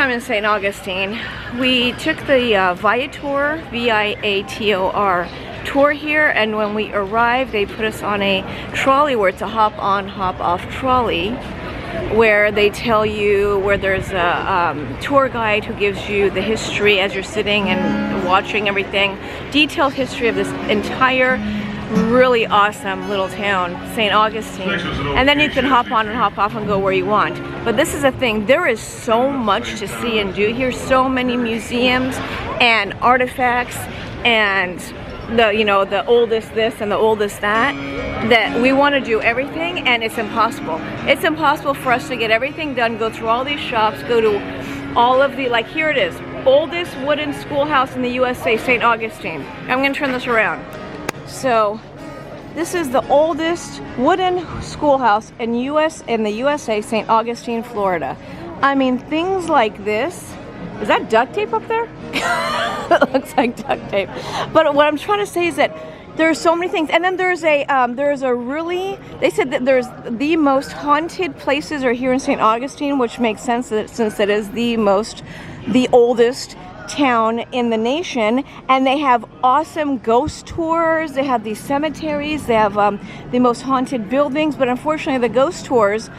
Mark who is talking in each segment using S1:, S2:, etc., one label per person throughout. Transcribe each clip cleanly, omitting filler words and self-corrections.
S1: time in St. Augustine. We took the Viator, V-I-A-T-O-R, tour here, and when we arrived, they put us on a trolley where it's a hop-on, hop-off trolley, where they tell you, where there's a tour guide who gives you the history as you're sitting and watching everything, detailed history of this entire really awesome little town, St. Augustine. And then you can hop on and hop off and go where you want. But this is the thing, there is so much to see and do here, so many museums and artifacts and the oldest this and the oldest that we want to do everything, and it's impossible. It's impossible for us to get everything done, go through all these shops, go to all of the, like here it is, oldest wooden schoolhouse in the USA, St. Augustine. I'm going to turn this around. So this is the oldest wooden schoolhouse in the USA, St. Augustine, Florida. I mean, things like this. Is that duct tape up there? It looks like duct tape. But what I'm trying to say is that there are so many things. And then there's a really, they said that there's the most haunted places are here in St. Augustine, which makes sense since it is the oldest town in the nation, and they have awesome ghost tours. They have these cemeteries. They have the most haunted buildings, but unfortunately the ghost tours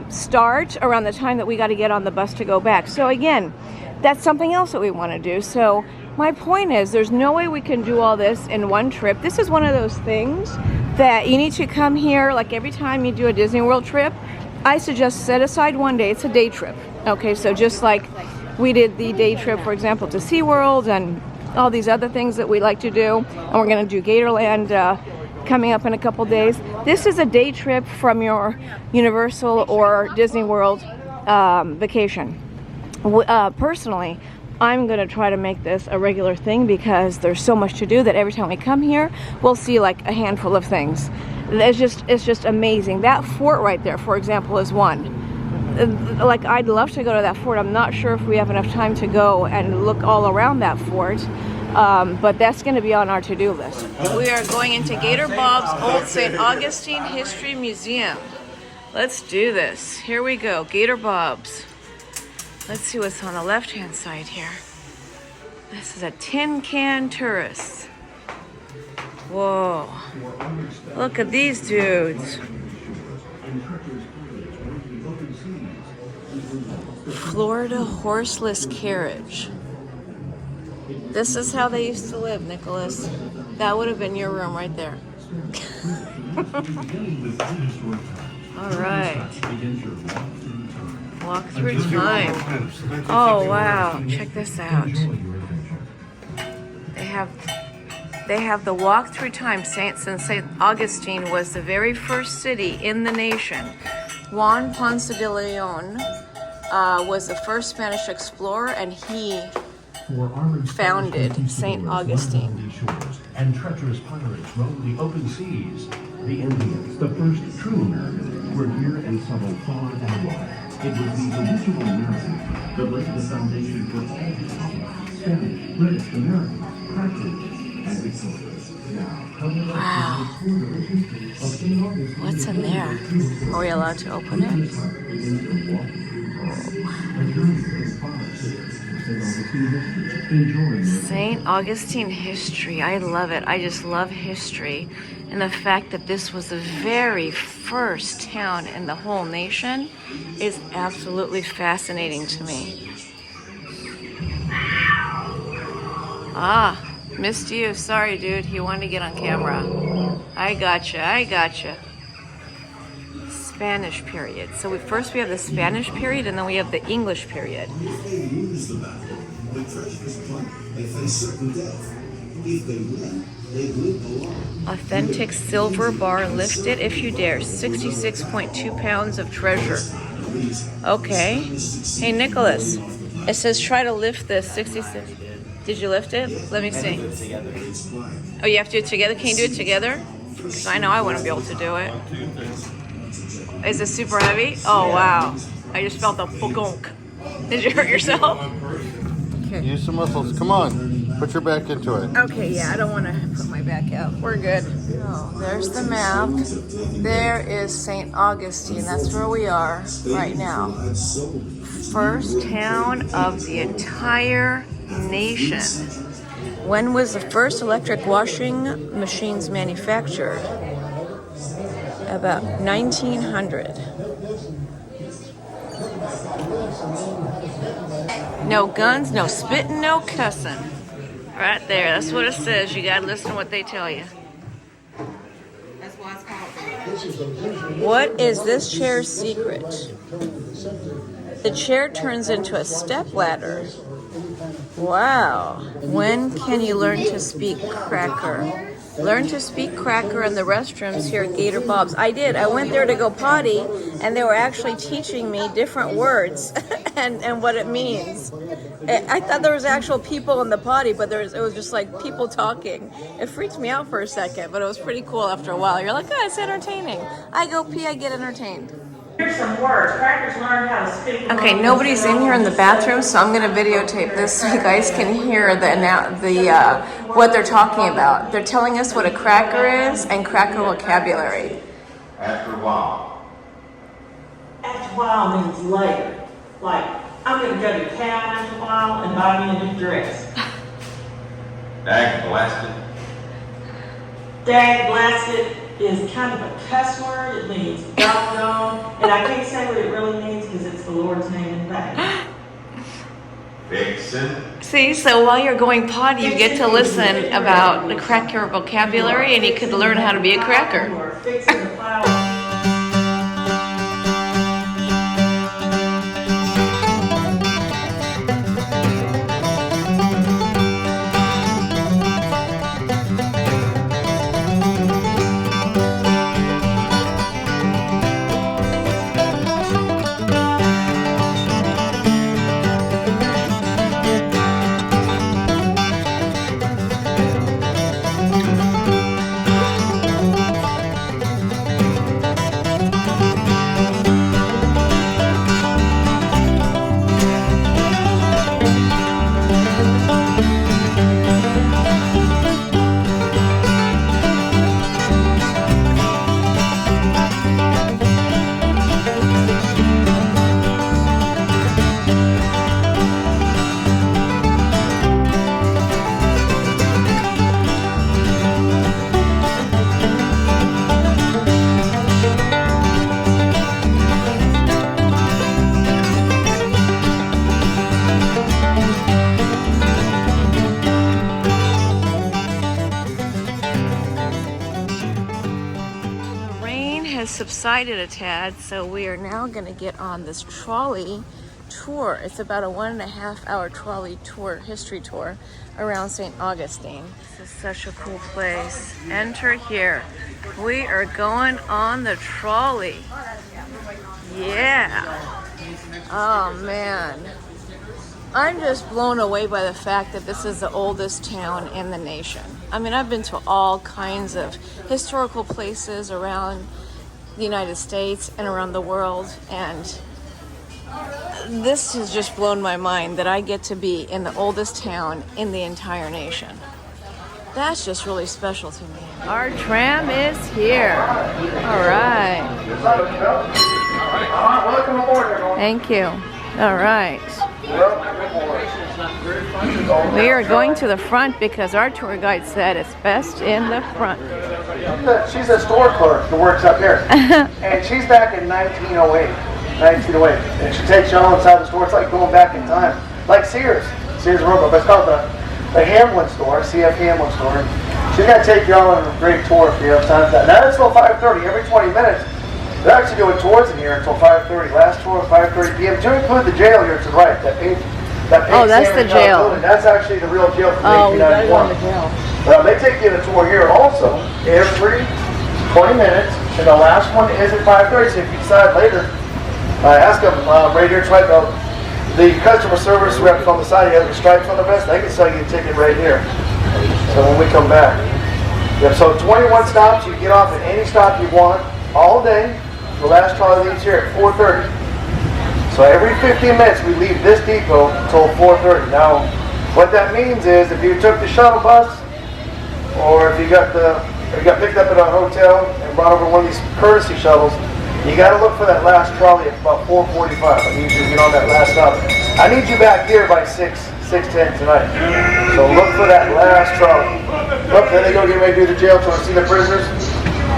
S1: start around the time that we got to get on the bus to go back. So again, that's something else that we want to do. So my point is, there's no way we can do all this in one trip. This is one of those things that you need to come here, like every time you do a Disney World trip, I suggest set aside one day. It's a day trip. Okay, so just like we did the day trip, for example, to SeaWorld and all these other things that we like to do. And we're going to do Gatorland coming up in a couple days. This is a day trip from your Universal or Disney World vacation. Personally, I'm going to try to make this a regular thing because there's so much to do that every time we come here, we'll see like a handful of things. It's just amazing. That fort right there, for example, is one. Like, I'd love to go to that fort. I'm not sure if we have enough time to go and look all around that fort, but that's going to be on our to-do list. We are going into Gator Bob's Old St. Augustine History Museum. Let's do this. Here we go, Gator Bob's. Let's see what's on the left-hand side here. This is a tin can tourist. Whoa, look at these dudes. Florida horseless carriage. This is how they used to live, Nicholas. That would have been your room right there. All right. Walk through time. Oh wow, check this out. They have the walk through time. Since St. Augustine was the very first city in the nation. Juan Ponce de Leon was the first Spanish explorer, and he founded St. Augustine.
S2: And treacherous pirates roamed the open seas. The Indians, the first true Americans, were here and settled far and wide. It was the original American that laid the foundation for all the colonies, Spanish, British, American, practice, and victorious.
S1: Wow. What's in there? Are we allowed to open it? St. Augustine history. I love it. I just love history. And the fact that this was the very first town in the whole nation is absolutely fascinating to me. Ah, missed you. Sorry, dude. He wanted to get on camera. I gotcha. Spanish period. So first we have the Spanish period, and then we have the English period. Authentic silver bar, lift it if you dare. 66.2 pounds of treasure. Okay. Hey, Nicholas. It says try to lift this 66. Did you lift it? Let me see. Oh, you have to do it together? Can you do it together? Because I know I wouldn't be able to do it. Is it super heavy? Oh, wow. I just felt the gunk. Did you hurt yourself? Okay.
S3: Use some muscles. Come on. Put your back into it.
S1: Okay, yeah, I don't want to put my back out. We're good. Oh, there's the map. There is St. Augustine. That's where we are right now. first town of the entire nation. When was the first electric washing machines manufactured? About 1900. No guns, no spitting, no cussing. Right there, that's what it says. You gotta listen to what they tell you.
S4: That's why it's called.
S1: What is this chair's secret? The chair turns into a stepladder. Wow. When can you learn to speak cracker? Learn to speak cracker in the restrooms here at Gator Bob's. I did. I went there to go potty, and they were actually teaching me different words and what it means. I thought there was actual people in the potty, but it was just like people talking. It freaked me out for a second, but it was pretty cool after a while. You're like, oh, it's entertaining. I go pee, I get entertained.
S5: Here's some words. Crackers learn how to speak.
S1: Okay, nobody's in here in the bathroom, so I'm going to videotape this so you guys can hear what they're talking about. They're telling us what a cracker is and cracker vocabulary.
S6: After a while.
S5: After a while means later. Like, I'm going to go to town after a while and buy me a new dress.
S6: Dag blasted.
S5: Dag blasted is kind of a cuss word. It means doggone. And I can't say what it really means because it's the Lord's name in vain.
S6: Vixen.
S1: See, so while you're going potty, you get to listen about the cracker vocabulary, and you could learn how to be a cracker.
S5: Or fixing the flower.
S1: Subsided a tad, so we are now going to get on this trolley tour. It's about a 1.5 hour trolley tour, history tour around St. Augustine. This is such a cool place. Enter here. We are going on the trolley. Yeah. Oh man. I'm just blown away by the fact that this is the oldest town in the nation. I mean, I've been to all kinds of historical places around the United States and around the world, and this has just blown my mind that I get to be in the oldest town in the entire nation. That's just really special to me. Our tram is here. All right.
S7: Welcome aboard, everyone.
S1: Thank you. All right. We are going to the front because our tour guide said it's best in the front.
S7: She's a store clerk who works up here. And she's back in 1908. And she takes you all inside the store. It's like going back in time. Like Sears Roebuck. It's called the Hamlin store, CF Hamlin store. She's going to take you all on a great tour if you have time for that. Now it's till 5:30, every 20 minutes. They're actually doing tours in here until 5:30. Last tour 5:30 p.m. To include the jail here to the right. That pink
S1: oh, that's the jail.
S7: Building. That's actually the real jail from 1891.
S1: We gotta go in the jail.
S7: They take you on a tour here also every 20 minutes, and the last one is at 5:30. So if you decide later, ask them right here, try the customer service rep on the side. You have the stripes on the vest. They can sell you a ticket right here. So when we come back, so 21 stops. You get off at any stop you want all day. The last trolley leaves here at 4:30. So every 15 minutes we leave this depot until 4:30. Now, what that means is if you took the shuttle bus, or if you got picked up at a hotel and brought over one of these courtesy shuttles, You gotta look for that last trolley at about 4:45. I need you to get on that last stop. I need you back here by 6:10 tonight. So look for that last trolley. Look, there they go, getting ready to do the jail tour. See the prisoners?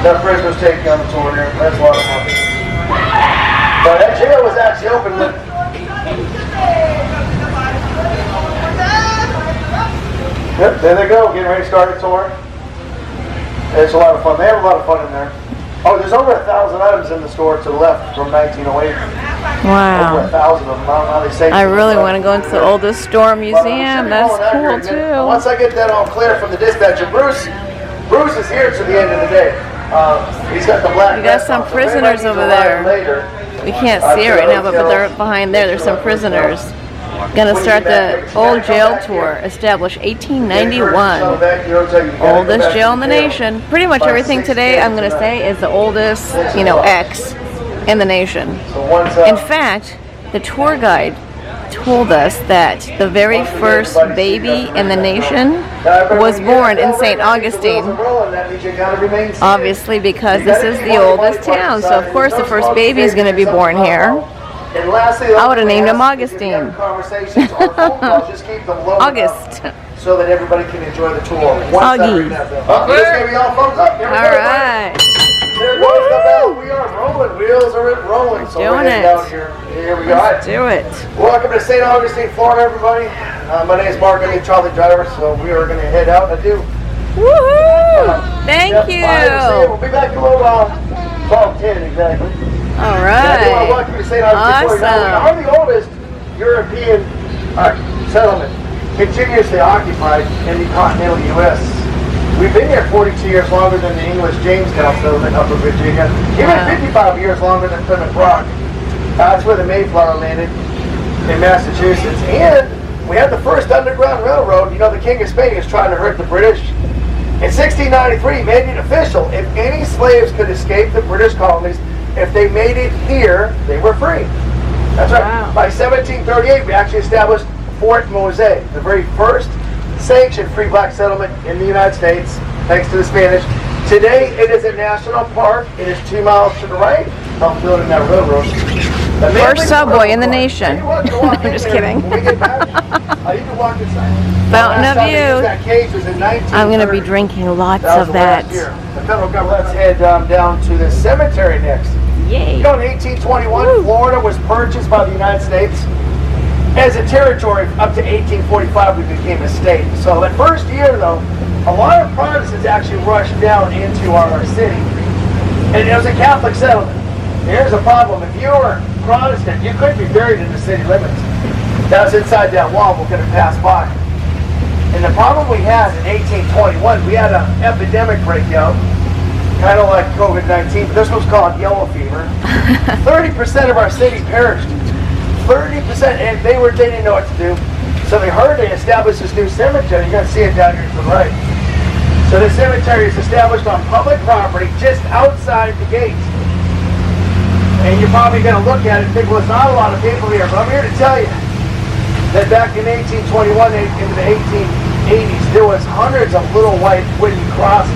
S7: That prisoners taking on the tour here. That's a lot of fun. But that jail was actually open. Yep, there they go, getting ready to start a tour. It's a lot of fun. They have a lot of fun in there. Oh, there's over 1,000 items in the store to the left from 1908.
S1: Wow.
S7: Over 1,000 of them. Now they say
S1: I really want to go into the oldest store museum. That's cool too.
S7: Once I get that all clear from the dispatcher, Bruce is here to the end of the day. He's got the black.
S1: We got some prisoners over there. We can't see it right now, but they're behind there. There's some prisoners. Gonna start the old jail tour, established 1891. Oldest jail in the nation. Pretty much everything today, I'm gonna say, is the oldest, X in the nation. In fact, the tour guide told us that the very first baby in the nation was born in St. Augustine. Obviously, because this is the oldest town, so of course the first baby is going to be born here. I would have named him Augustine. August.
S7: So that everybody can enjoy the tour.
S1: Augie. All right.
S7: There goes the bell. We are rolling. Wheels are rolling. So
S1: Doing
S7: we're heading
S1: it.
S7: out here. Here we go.
S1: Let's do it.
S7: Welcome to St. Augustine, Florida, everybody. My name is Mark. I'm the trolley driver, so we are going to head out. I do.
S1: Woohoo! Thank
S7: Yep,
S1: you.
S7: We'll be back in a little while. 12:10 exactly.
S1: All
S7: I
S1: right.
S7: want to welcome you to St. Augustine, Florida. We are the oldest European settlement continuously occupied in the continental U.S. We've been here 42 years longer than the English Jamestown settlement up in Virginia. Even 55 years longer than Plymouth Rock. That's where the Mayflower landed in Massachusetts. And we had the first underground railroad. The King of Spain is trying to hurt the British. In 1693, made it official. If any slaves could escape the British colonies, if they made it here, they were free. That's right.
S1: Wow.
S7: By 1738, we actually established Fort Mose, the very first sanctioned free black settlement in the United States, thanks to the Spanish. Today, it is a national park. It is 2 miles to the right. I'm building that railroad.
S1: First subway in the nation. I'm just kidding.
S7: When we get back, you can walk inside.
S1: Fountain of
S7: Last time they used
S1: Youth.
S7: that cage was in 1930.
S1: I'm going to be drinking lots
S7: That was
S1: of
S7: the
S1: that.
S7: last year. The federal government. Let's head down to the cemetery next.
S1: Yay.
S7: In 1821,
S1: Woo.
S7: Florida was purchased by the United States. As a territory, up to 1845, we became a state. So that first year, though, a lot of Protestants actually rushed down into our city. And it was a Catholic settlement. Here's a problem. If you were Protestant, you couldn't be buried in the city limits. That was inside that wall. We're going to pass by. And the problem we had in 1821, we had an epidemic breakout, kind of like COVID-19, but this was called yellow fever. 30% of our city perished. 30%, and they didn't know what to do. So they hurriedly established this new cemetery. You're going to see it down here to the right. So this cemetery is established on public property just outside the gate. And you're probably going to look at it and think, well, there's not a lot of people here, but I'm here to tell you that back in 1821 into the 1880s, there was hundreds of little white wooden crosses.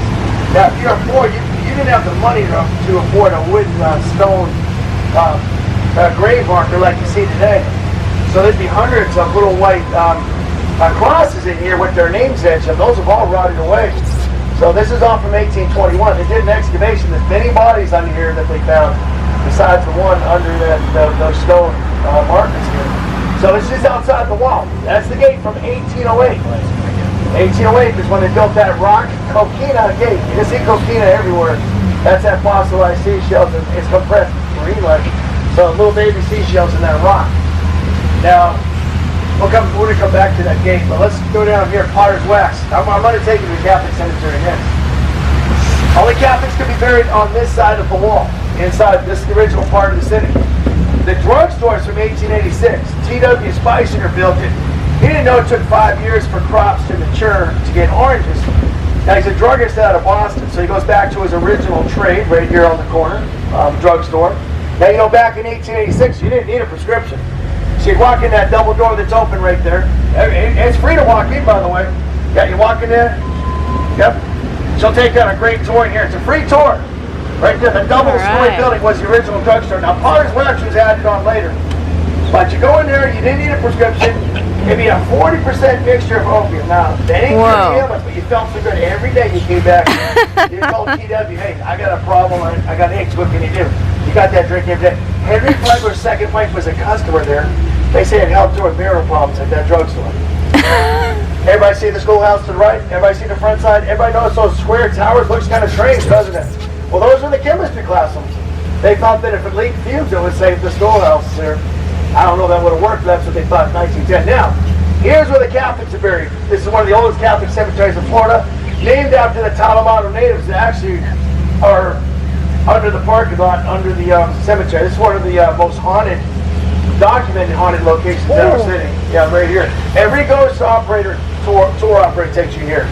S7: Now, if you're poor, you didn't have the money to afford a wooden stone grave marker like you see today. So there'd be hundreds of little white crosses in here with their names etched, and those have all rotted away. So this is all from 1821. They did an excavation. There's many bodies under here that they found, besides the one under those stone markers here. So this is outside the wall. That's the gate from 1808. 1808 is when they built that rock coquina gate. You can see coquina everywhere. That's that fossilized seashells. It's compressed marine life. So little baby seashells in that rock. Now, we're going to come back to that gate, but let's go down here, Potter's Wax. I'm going to take you to the Catholic cemetery next. Only Catholics can be buried on this side of the wall, inside this original part of the city. The drugstore's from 1886. T.W. Spicinger built it. He didn't know it took 5 years for crops to mature to get oranges. Now, he's a druggist out of Boston, so he goes back to his original trade right here on the corner, drugstore. Now, back in 1886, you didn't need a prescription. So you'd walk in that double door that's open right there. It's free to walk in, by the way. Yeah, you walk in there. Yep. She'll take you on a great tour in here. It's a free tour. Right there, the double-story
S1: Alright.
S7: building was the original drugstore. Now, Potter's Wax was added on later. But you go in there, you didn't need a prescription. It'd be a 40% mixture of opium. Now, that ain't
S1: Whoa.
S7: good illness, but you felt so good every day you came back. You told TW, hey, I got a problem, I got AIDS, what can you do? You got that drink every day. Henry Flagler's second wife was a customer there. They say it helped her with marital problems at that drugstore. Everybody see the schoolhouse to the right? Everybody see the front side? Everybody notice those square towers? Looks kind of strange, doesn't it? Well, those are the chemistry classrooms. They thought that if it leaked fumes, it would save the schoolhouse there. I don't know if that would have worked, but that's what they thought in 1910. Now, here's where the Catholics are buried. This is one of the oldest Catholic cemeteries in Florida, named after the Talamano natives that actually are under the parking lot, under the cemetery. This is one of the most documented haunted locations in our city. Yeah, right here. Every ghost operator, tour operator takes you here.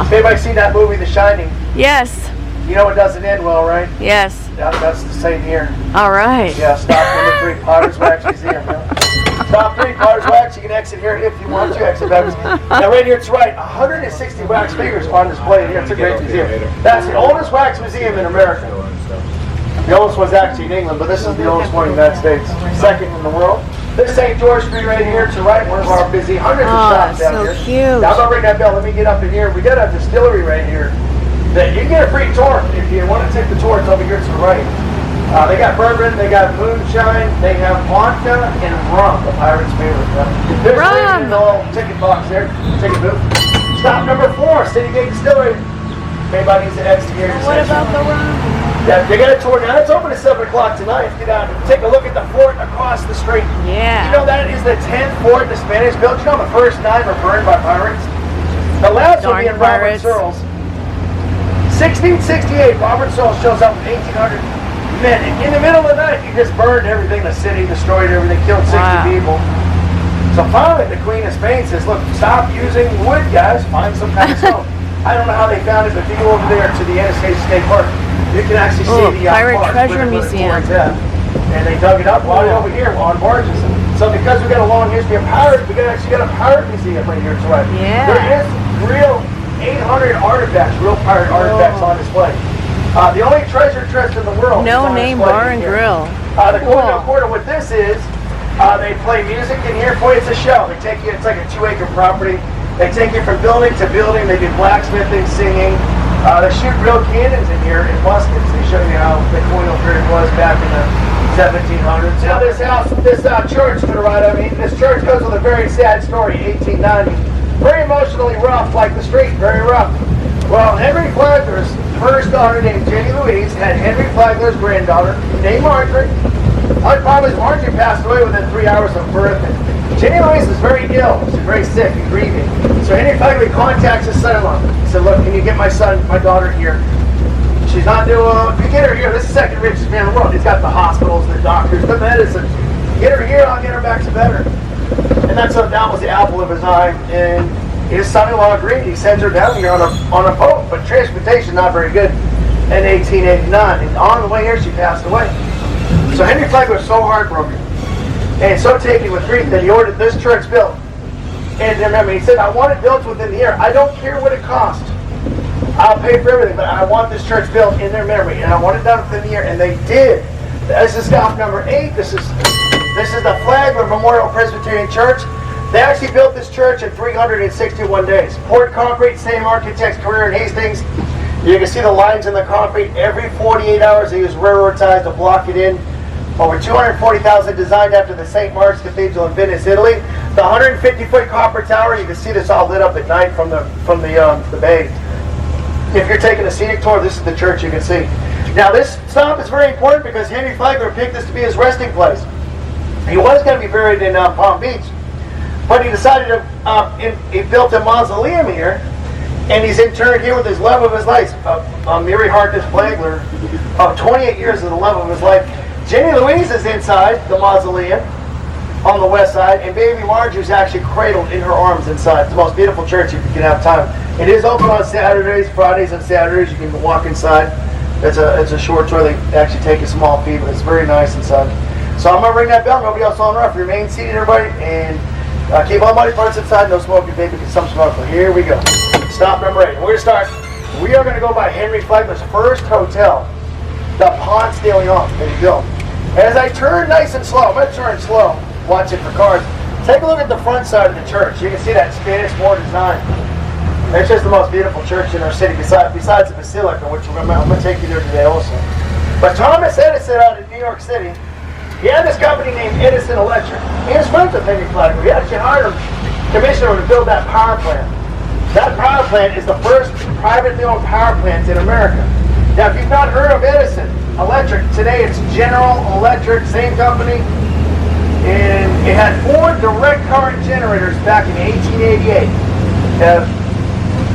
S7: Anybody seen that movie, The Shining?
S1: Yes.
S7: You know it doesn't end well, right?
S1: Yes.
S7: That's the same here.
S1: All right.
S7: Yeah, stop number 3, Potter's Wax Museum. Stop 3, Potter's Wax. You can exit here if you want to exit back. Now right here, it's right. 160 wax figures on display here. It's a great museum. That's the oldest wax museum in America. The oldest one's actually in England, but this is the oldest one in the United States. Second in the world. This St. George Street right here to the right, one of our busy hundreds of shops down
S1: so
S7: here.
S1: cute.
S7: Now I'm gonna ring that bell. Let me get up in here. We got a distillery right here. That you can get a free tour if you want to take the tour. It's over here to the right. They got bourbon, they got moonshine, they have vodka and rum, the pirate's favorite. There's
S1: Rum.
S7: in the little ticket box there, ticket booth. Stop number 4, City Gate Distillery. Anybody needs to exit here.
S1: What about the rum?
S7: Yeah, they got a tour now. It's open at 7 o'clock tonight. Get out and take a look at the fort across the street.
S1: Yeah.
S7: You know that is the 10th fort the Spanish built. You know the first 9 were burned by pirates. The last one
S1: Darn
S7: being Robert
S1: pirates.
S7: Searles. 1668, Robert Searles shows up with 1,800 men. And in the middle of the night, he just burned everything. The city, destroyed everything, killed 60
S1: Wow.
S7: people. So finally, the Queen of Spain says, look, stop using wood, guys. Find some kind of stone. I don't know how they found it, but if you go over there to the Anastasia State Park, you can actually see the
S1: Pirate
S7: barge
S1: Treasure
S7: where the
S1: Museum.
S7: towards that. And they dug it up right over here on barges. So because we got a long history of pirates, we actually got a pirate museum right here to right.
S1: Yeah.
S7: There is real 800 artifacts, real pirate artifacts on display. The only treasure chest in the world.
S1: No
S7: is on
S1: Name
S7: display
S1: Bar and
S7: here.
S1: Grill.
S7: The
S1: Cool.
S7: quarter, what this is, they play music in here for you. It's a show. They take you, it's like a 2-acre property. They take you from building to building. They do blacksmithing, singing. They shoot real cannons in here and muskets. They show you how the colonial period was back in the 1700s. Now this house, this church to the right, I mean, this church goes with a very sad story, 1890. Very emotionally rough, like the street, very rough. Well, Henry Flagler's first daughter named Jenny Louise had Henry Flagler's granddaughter named Marjorie. One problem is Marjorie passed away within 3 hours of birth. And Jenny Louise is very ill. She's very sick and grieving. So Henry Flagler contacts his son-in-law. He said, look, can you get my daughter here? She's not doing well. If you get her here, this is the second richest man in the world. He's got the hospitals, the doctors, the medicine. Get her here, I'll get her back to better. And that was the apple of his eye. And his son-in-law agreed. He sends her down here on a boat, but transportation not very good in 1889. And on the way here, she passed away. So Henry Flagler was so heartbroken and so taken with grief that he ordered this church built. And remember, he said, I want it built within the year. I don't care what it costs. I'll pay for everything, but I want this church built in their memory, and I want it done within the year. And they did. This is stop number 8. This is the Flagler Memorial Presbyterian Church. They actually built this church in 361 days. Poured concrete, same architect's career in Hastings. You can see the lines in the concrete. Every 48 hours they use railroad ties to block it in. Over 240,000 designed after the St. Mark's Cathedral in Venice, Italy. The 150-foot copper tower, you can see this all lit up at night from the bay. If you're taking a scenic tour, this is the church you can see. Now this stop is very important because Henry Flagler picked this to be his resting place. He was going to be buried in Palm Beach, but he decided to, he built a mausoleum here, and he's interred here with his love of his life, Mary Harkness Flagler, 28 years of the love of his life. Jenny Louise is inside the mausoleum on the west side, and baby Marjorie is actually cradled in her arms inside. It's the most beautiful church if you can have time. It is open on Saturdays, Fridays, and Saturdays. You can walk inside. It's a short tour. They actually take a small fee, but it's very nice inside. So I'm going to ring that bell. Nobody else on off. Remain seated, everybody, and keep all body parts inside. No smoking, baby consumption alcohol. Here we go. Stop number 8. We're going to start. We are going to go by Henry Flagler's first hotel. the Ponce de Leon that he built. As I turn nice and slow, I'm going to turn slow, watch it for cars. Take a look at the front side of the church. You can see that Spanish war design. It's just the most beautiful church in our city, besides the Basilica, which I'm going to take you there today also. But Thomas Edison out in New York City, he had this company named Edison Electric. He was friends with Henry Flagler. He actually hired him, commissioned him to build that power plant. That power plant is the first privately owned power plant in America. Now, if you've not heard of Edison Electric, today it's General Electric, same company. And it had 4 direct current generators back in 1888.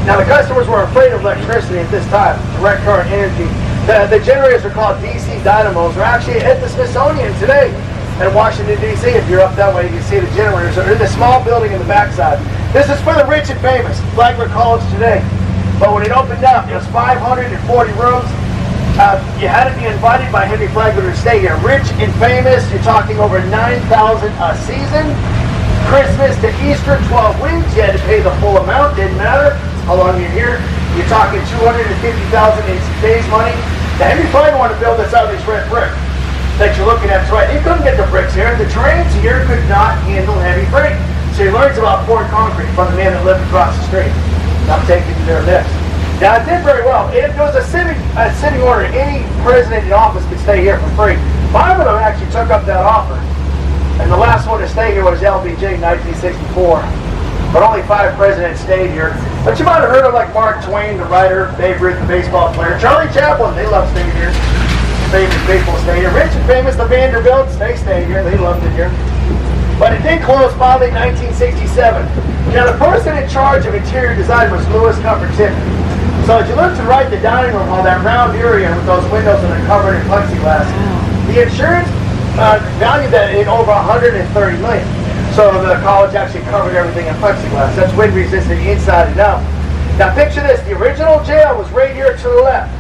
S7: Now the customers were afraid of electricity at this time, direct current energy. The generators are called DC dynamos. They're actually at the Smithsonian today in Washington, D.C. If you're up that way, you can see the generators. They're in the small building in the backside. This is for the rich and famous, Flagler College today. But when it opened up, it was 540 rooms. You had to be invited by Henry Flagler to stay here. Rich and famous, you're talking over 9,000 a season. Christmas to Easter, 12 weeks. You had to pay the full amount, didn't matter how long you're here. You're talking $250,000 in today's money. Now, Henry Flagler wanted to build this out of these red brick that you're looking at. Right, he couldn't get the bricks here. The trains here could not handle heavy freight. So he learns about poured concrete from the man that lived across the street. I'm taking you there next. Now, it did very well. If there was a sitting order, any president in office could stay here for free. 5 of them actually took up that offer. And the last one to stay here was LBJ in 1964. But only 5 presidents stayed here. But you might have heard of like Mark Twain, the writer, Babe Ruth, the baseball player, Charlie Chaplin, they loved staying here. Favorite baseball stay here. Rich and famous, the Vanderbilts, they stayed here. They loved it here. But it did close finally in 1967. Now the person in charge of interior design was Louis Comfort Tiffany. So as you look to the right, the dining room hall, that round area with those windows that are covered in plexiglass, the insurance valued that in over $130 million. So the college actually covered everything in plexiglass. That's wind resistant inside and out. Now picture this, the original jail was right here to the left.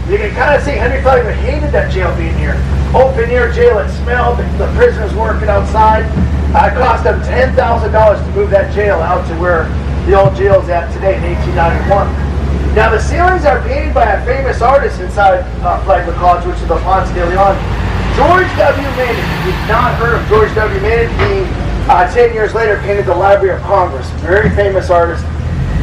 S7: You can kind of see Henry Flagler hated that jail being here. Open air jail, it smelled, the prisoners working outside. It cost them $10,000 to move that jail out to where the old jail's at today in 1891. Now the ceilings are painted by a famous artist inside Flagler College, which is the Ponce de Leon. George W. Maynard. If you've not heard of George W. Maynard, he 10 years later painted the Library of Congress. Very famous artist.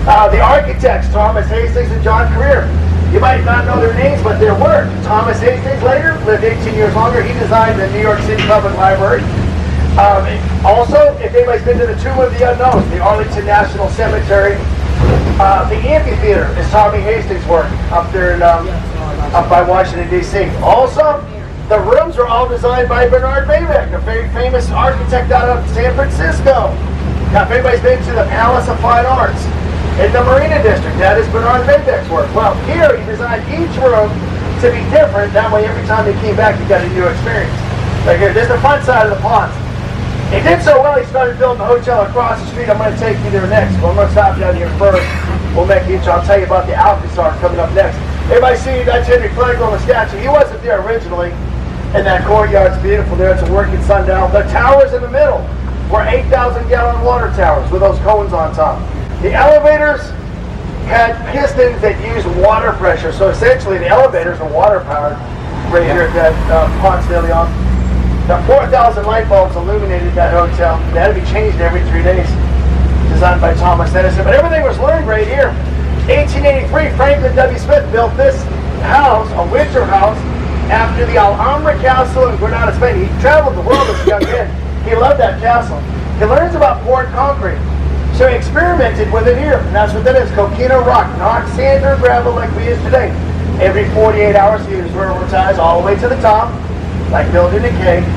S7: The architects, Thomas Hastings and John Career. You might not know their names, but their work. Thomas Hastings later lived 18 years longer. He designed the New York City Public Library. Also, if anybody's been to the Tomb of the Unknown, the Arlington National Cemetery, the amphitheater is Tommy Hastings' work up there in, up by Washington, D.C. Also, the rooms are all designed by Bernard Baybeck, a very famous architect out of San Francisco. Now, if anybody's been to the Palace of Fine Arts in the Marina District, that is Bernard Baybeck's work. Well, here he designed each room to be different. That way, every time they came back, you got a new experience. Like here, this is the front side of the pond. He did so well, he started building a hotel across the street. I'm going to take you there next. Well, I'm going to stop down here first. We'll make each. I'll tell you about the Alcazar coming up next. Everybody see that's Henry Flagler on the statue. He wasn't there originally. And that courtyard's beautiful there. It's a working sundial. The towers in the middle were 8,000-gallon water towers with those cones on top. The elevators had pistons that used water pressure. So essentially, the elevators are water powered right here at that Ponce de Leon. The 4,000 light bulbs illuminated that hotel. They had to be changed every 3 days. Designed by Thomas Edison. But everything was learned right here. 1883, Franklin W. Smith built this house, a winter house, after the Alhambra Castle in Granada, Spain. He traveled the world as a young man. He loved that castle. He learns about poured concrete. So he experimented with it here. And that's what that is, coquina rock, not sand or gravel like we use today. Every 48 hours he was railroad ties all the way to the top, like building a cake.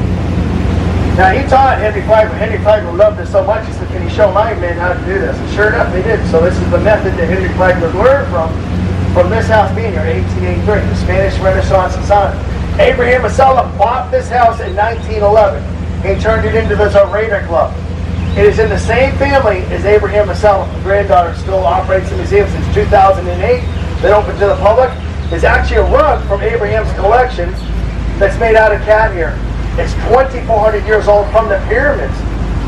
S7: Now he taught Henry Flagler. Henry Flagler loved this so much, he said, can you show my men how to do this? And sure enough, they did. So this is the method that Henry Flagler learned from this house being here, 1883, the Spanish Renaissance Society. Abraham Masella bought this house in 1911. He turned it into the Raider Club. It is in the same family as Abraham Masella. The granddaughter still operates the museum since 2008. Been open to the public. There's actually a rug from Abraham's collection that's made out of cat hair. It's 2,400 years old from the pyramids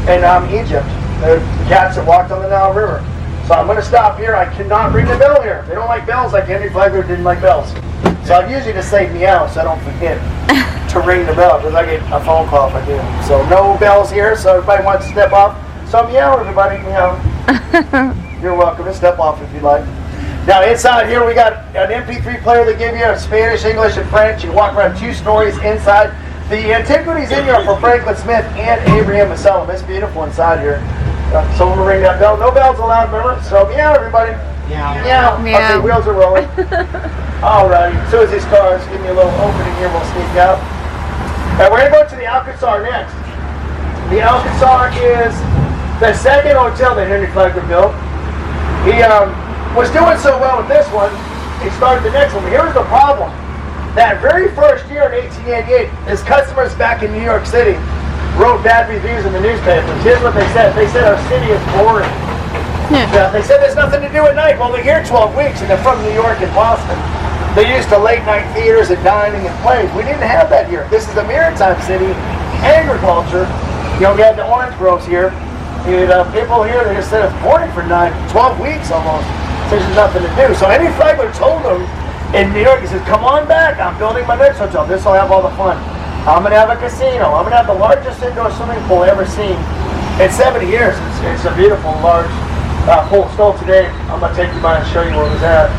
S7: in Egypt. The cats that walked on the Nile River. So I'm going to stop here. I cannot ring the bell here. They don't like bells like Henry Flagler didn't like bells. So I usually just say meow so I don't forget to ring the bell because I get a phone call if I do. So no bells here, so everybody wants to step off. So meow, everybody, meow. You're welcome to step off if you like. Now inside here we got an MP3 player they give you of Spanish, English, and French. You walk around 2 stories inside. The antiquities in here are for Franklin Smith and Abraham Masellum. It's beautiful inside here. Someone will ring that bell. No bells allowed, remember? So meow, everybody. Meow. Meow.
S1: Meow.
S7: Okay, wheels are rolling. Alrighty. As soon as these cars give me a little opening here, we'll sneak out. And we're going to go to the Alcazar next. The Alcazar is the second hotel that Henry Flagler built. He was doing so well with this one, he started the next one. But here's the problem. That very first year in 1888, his customers back in New York City wrote bad reviews in the newspapers. Here's what they said. They said our city is boring. Yeah, they said there's nothing to do at night. Well, they're here 12 weeks and they're from New York and Boston. They're used to late night theaters and dining and plays. We didn't have that here. This is a maritime city, agriculture. You know, we had the orange groves here. And people here, they just said it's boring for 12 weeks almost. There's nothing to do. So Henry Flagler told them in New York, he says, come on back. I'm building my next hotel. This will have all the fun. I'm going to have a casino. I'm going to have the largest indoor swimming pool ever seen in 70 years. It's a beautiful, large pool. Still today, I'm going to take you by and show you where it was at.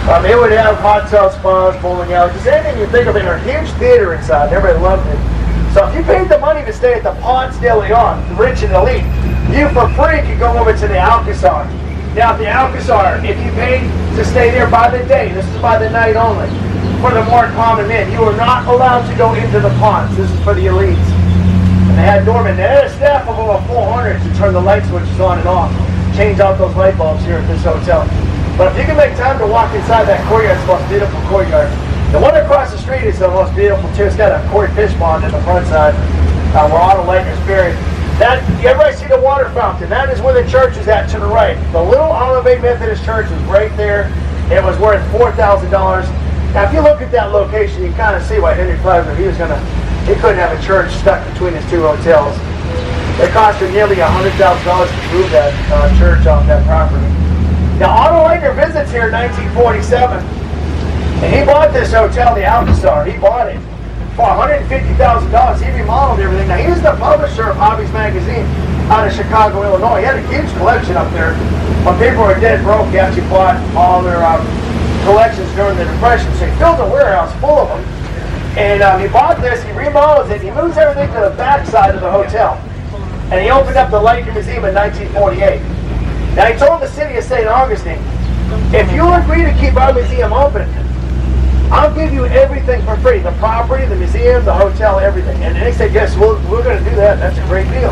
S7: It would have hot tub spas, bowling alleys, just anything you think of in a huge theater inside. Everybody loved it. So if you paid the money to stay at the Ponce de Leon, the rich and elite, you for free could go over to the Alcazar. Now at the Alcazar, if you paid to stay there by the day, this is by the night only, for the more common men, you are not allowed to go into the Ponce. This is for the elites. And they had doormen. They had a staff of over 400 to turn the light switches on and off, change out those light bulbs here at this hotel. But if you can make time to walk inside that courtyard, it's the most beautiful courtyard. The one across the street is the most beautiful too. It's got a koi fish pond in the front side where Otto Leitner's buried. Everybody see the water fountain? That is where the church is at to the right. The little Olivet Methodist Church is right there. It was worth $4,000. Now if you look at that location, you kind of see why Henry Flagler, he couldn't have a church stuck between his 2 hotels. It cost him nearly $100,000 to move that church off that property. Now Otto Leitner visits here in 1947, and he bought this hotel, the Alcazar. He bought it for $150,000. He remodeled everything. Now he's the publisher of Hobbies Magazine out of Chicago, Illinois. He had a huge collection up there. When people were dead broke, he actually bought all their collections during the Depression. So he filled a warehouse full of them. And he bought this, he remodels it, he moves everything to the back side of the hotel. And he opened up the Leitner Museum in 1948. Now he told the city of St. Augustine, if you agree to keep our museum open, I'll give you everything for free. The property, the museum, the hotel, everything. And they said, yes, we're going to do that. That's a great deal.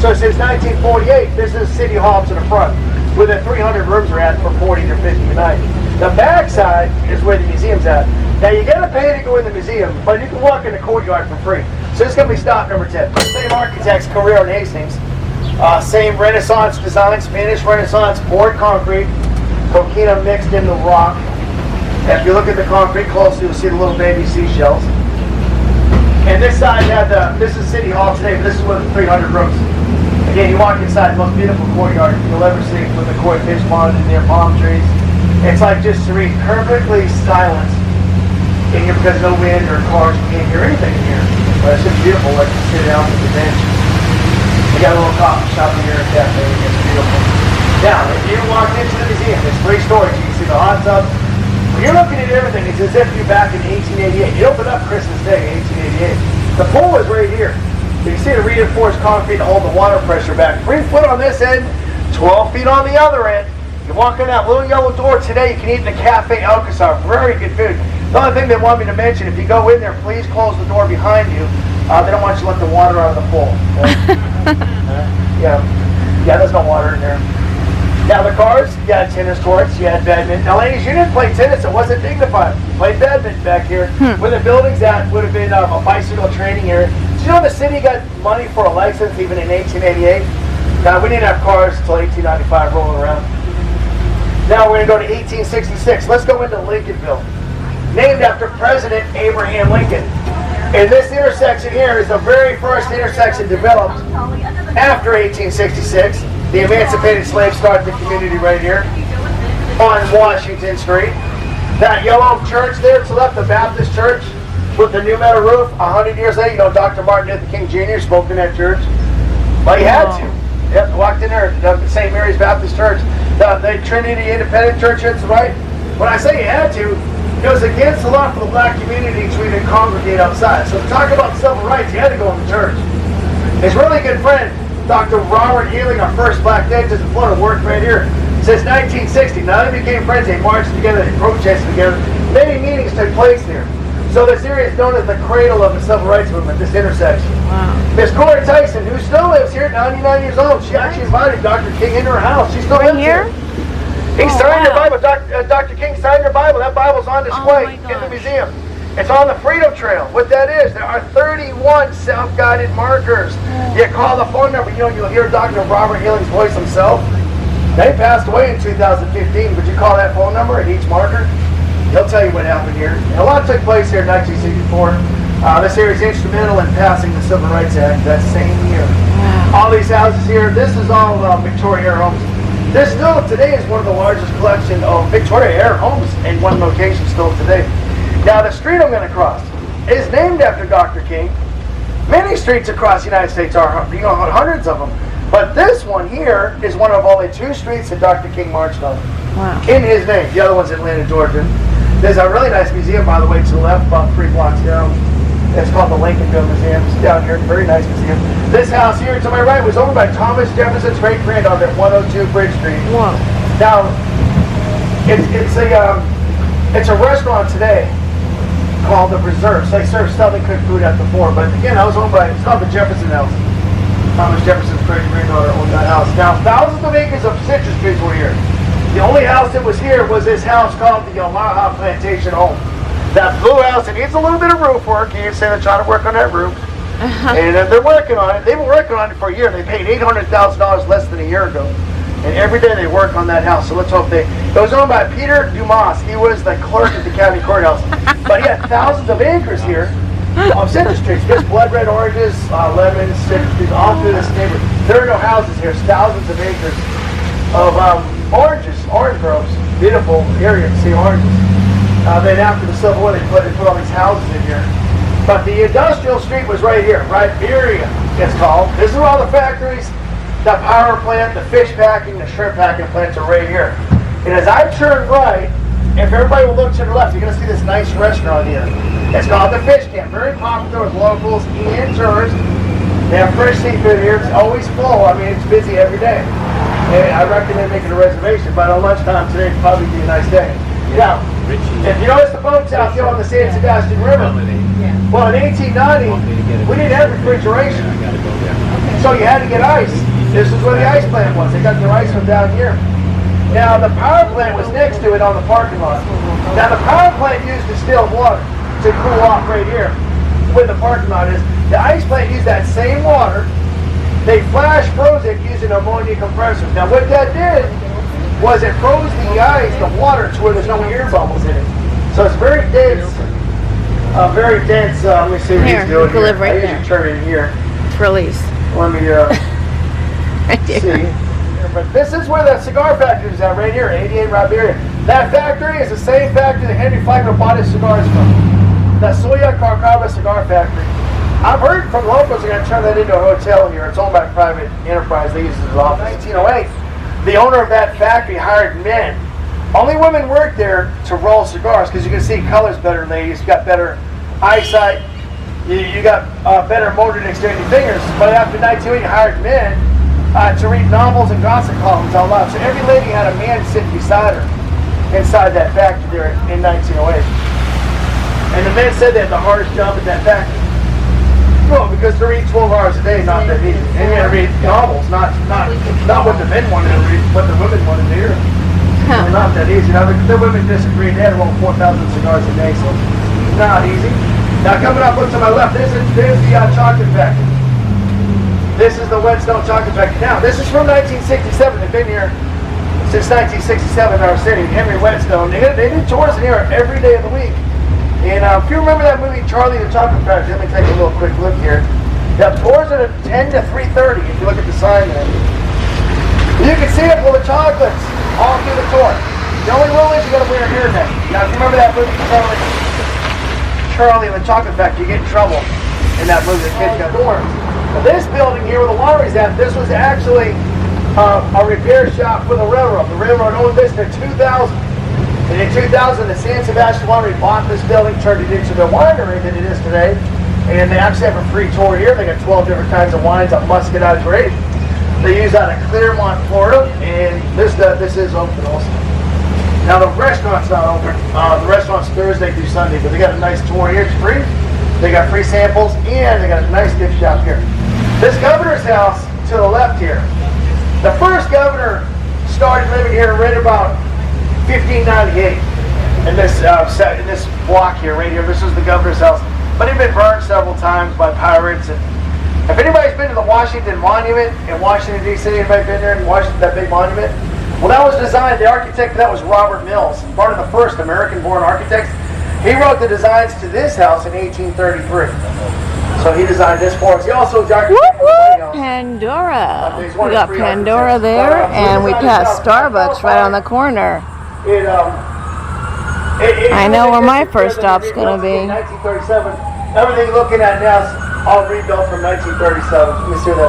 S7: So since 1948, this is City Hall to the front, where the 300 rooms are at for 40 to 50 a night. The back side is where the museum's at. Now you got to pay to go in the museum, but you can walk in the courtyard for free. So this is going to be stop number 10. Same architects, Carrera and Hastings. Same Renaissance design, Spanish Renaissance, poured concrete, coquina mixed in the rock. And if you look at the concrete closely, you'll see the little baby seashells. And this side had this is City Hall today, but this is with the 300 rooms. Again, you walk inside the most beautiful courtyard you'll ever see with the koi fish pond and their palm trees. It's like just serene, perfectly silent in here because no wind or cars, you can't hear anything in here. But it's just beautiful, like to sit down at the bench. We got a little coffee shop in here, a cafe, it's beautiful. Now, if you walk into the museum, there's 3 stories. You can see the hot tub. When you're looking at everything, it's as if you're back in 1888. You opened up Christmas Day in 1888. The pool is right here. You can see the reinforced concrete to hold the water pressure back. 3 foot on this end, 12 feet on the other end. You walk in that little yellow door today, you can eat in the Cafe Alcazar. Very good food. The only thing they want me to mention, if you go in there, please close the door behind you. They don't want you to let the water out of the pool. Yeah, there's no water in there. Now the cars, you had tennis courts, you had badminton. Now ladies, you didn't play tennis, it wasn't dignified. You played badminton back here. Where the buildings at would have been a bicycle training area. Did you know the city got money for a license even in 1888? Now we didn't have cars until 1895 rolling around. Now we're going to go to 1866. Let's go into Lincolnville. Named after President Abraham Lincoln. And this intersection here is the very first intersection developed after 1866. The emancipated slaves started the community right here on Washington Street. That yellow church there to the left, the Baptist church with the new metal roof, 100 years later, you know, Dr. Martin Luther King Jr. spoke in that church. Well, he had to. Yep, walked in there, the St. Mary's Baptist Church, the Trinity Independent Church, that's right. When I say he had to, it was against the law for the black community to even congregate outside. So to talk about civil rights, he had to go in the church. His really good friend, Dr. Robert Healing, our first black dentist in Florida, worked right here since 1960. Now they became friends, they marched together, they protested together. Many meetings took place there. So this area is known as the cradle of the civil rights movement, this intersection.
S1: Wow.
S7: Miss Cora Tyson, who still lives here at 99 years old, she actually invited Dr. King into her house. She still lives here. He signed her Bible. Dr. King signed her Bible. That Bible's on display in the museum. It's on the Freedom Trail. What that is, there are 31 self-guided markers. You call the phone number. You know, you'll hear Dr. Robert Healing's voice himself. They passed away in 2015, but you call that phone number at each marker, he'll tell you what happened here. And a lot took place here in 1964. This area is instrumental in passing the Civil Rights Act that same year. All these houses here, this is all Victoria-era homes. This still today is one of the largest collection of Victoria-era homes in one location still today. Now the street I'm going to cross is named after Dr. King. Many streets across the United States are, you know, hundreds of them. But this one here is one of only 2 streets that Dr. King marched on.
S1: Wow.
S7: In his name. The other one's in Atlanta, Georgia. There's a really nice museum, by the way, to the left, about 3 blocks down. It's called the Lincolnville Museum. It's down here. Very nice museum. This house here to my right was owned by Thomas Jefferson's great-granddaughter at 102 Bridge Street.
S1: Wow.
S7: Now, it's a restaurant today called The Preserve. So they serve Southern cooked food at the fort. But again, I was owned by, it's called the Jefferson House. Thomas Jefferson's great-granddaughter owned that house. Now, thousands of acres of citrus trees were here. The only house that was here was this house called the Omaha Plantation Home. That blue house, it needs a little bit of roof work. You can say they're trying to work on that roof. And they're working on it. They've been working on it for a year. They paid $800,000 less than a year ago. And every day they work on that house. So let's hope it was owned by Peter Dumas. He was the clerk at the county courthouse. But he had thousands of acres here of citrus trees. Just blood red oranges, lemons, citrus trees, all through this neighborhood. There are no houses here. It's thousands of acres of oranges, orange groves. Beautiful area to see oranges. Then after the Civil War, they put all these houses in here. But the industrial street was right here, Riberia, it's called. This is where all the factories, the power plant, the fish packing, the shrimp packing plants are right here. And as I turn right, if everybody will look to the left, you're going to see this nice restaurant here. It's called the Fish Camp. Very popular with locals and tourists. They have fresh seafood here. It's always full. I mean, it's busy every day. And I recommend making a reservation, but on lunchtime today would probably be a nice day. Now, if you notice the boats out here on the San Sebastian River, well, in 1890, we didn't have refrigeration. So you had to get ice. This is where the ice plant was. They got their ice from down here. Now, the power plant was next to it on the parking lot. Now, the power plant used distilled water to cool off right here where the parking lot is. The ice plant used that same water. They flash froze it using ammonia compressors. Now, what that did was it froze the ice, the water, to where there's no air bubbles in it. So it's very dense. Very dense. Let me see what he's doing here.
S1: Live right
S7: I usually turn in here.
S1: It's release.
S7: Let me see. But this is where the cigar factory is at, right here, 88 Riberia. That factory is the same factory that Henry Flagler bought his cigars from. The Soya Carcava Cigar Factory. I've heard from locals they're going to turn that into a hotel here. It's owned by a private enterprise. They use it as an office. In 1908, the owner of that factory hired men. Only women worked there to roll cigars because you can see colors better, ladies. You got better eyesight. You got better motor dexterity fingers. But after 1908, he hired men to read novels and gossip columns out loud. So every lady had a man sitting beside her inside that factory there in 1908. And the men said they had the hardest job at that factory. Well, because to read 12 hours a day, not that easy. And you had to read novels, not what the men wanted to read, what the women wanted to hear. Well, not that easy. Now, the women disagreed. They had about 4,000 cigars a day, so not easy. Now, coming up, look to my left. There's the chocolate factory. This is the Whetstone Chocolate Factory. Now, this is from 1967. They've been here since 1967 in our city. Henry Whetstone. They did tours in here every day of the week. And if you remember that movie, Charlie the Chocolate Factory, let me take a little quick look here. They have tours at 10 to 3:30 if you look at the sign there. You can see it full of chocolates all through the tour. The only rule is you gotta wear a hairnet. Now, if you remember that movie, Charlie and the Chocolate Factory, you get in trouble in that movie. The kids got horns. But this building here where the laundry's at, this was actually a repair shop for the railroad. The railroad owned this in 2000. And in 2000, the San Sebastian Laundry bought this building, turned it into the winery that it is today. And they actually have a free tour here. They got 12 different kinds of wines on Muscadine grape. They use out of Clearmont, Florida, and this is open also. Now the restaurant's not open. The restaurant's Thursday through Sunday, but they got a nice tour here. It's free. They got free samples, and they got a nice gift shop here. This governor's house to the left here. The first governor started living here right about 1598 in this block here, right here. This is the governor's house, but it's been burned several times by pirates. And if anybody's been to the Washington Monument in Washington D.C., anybody been there in Washington, that big monument? Well, that was designed. The architect for that was Robert Mills, one of the first American-born architects. He wrote the designs to this house in 1833. So he designed this for us. He also designed
S1: Pandora. We got Pandora there, and we passed Starbucks right on the corner. I know where my first stop's gonna be.
S7: 1937. Everything you're looking at now is all rebuilt from 1937. Let me see the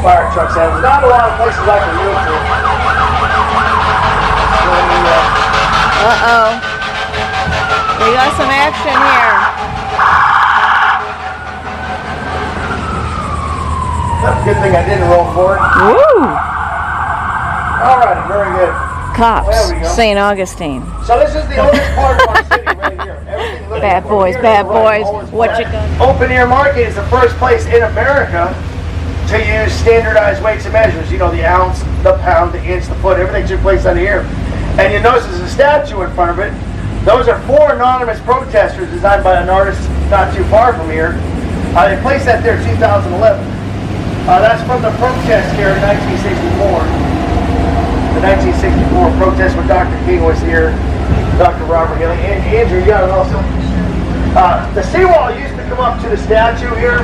S7: fire trucks. There's not a lot of places I can move to.
S1: Uh-oh. We got some action here.
S7: That's a good thing I didn't roll for it.
S1: Woo!
S7: Alright, very good.
S1: Cops,
S7: There we go.
S1: St. Augustine.
S7: So this is the oldest part of our city right here. Everything looking
S1: Bad
S7: for
S1: boys,
S7: here
S1: bad
S7: is right,
S1: boys.
S7: always
S1: What
S7: black.
S1: you gonna...
S7: Open air market is the first place in America to use standardized weights and measures. You know, the ounce, the pound, the inch, the foot, everything took place on here. And you notice there's a statue in front of it. Those are 4 anonymous protesters designed by an artist not too far from here. They placed that there in 2011. That's from the protest here in 1964. The 1964 protest when Dr. King was here, Dr. Robert Hill. And Andrew, you got it also. The seawall used to come up to the statue here.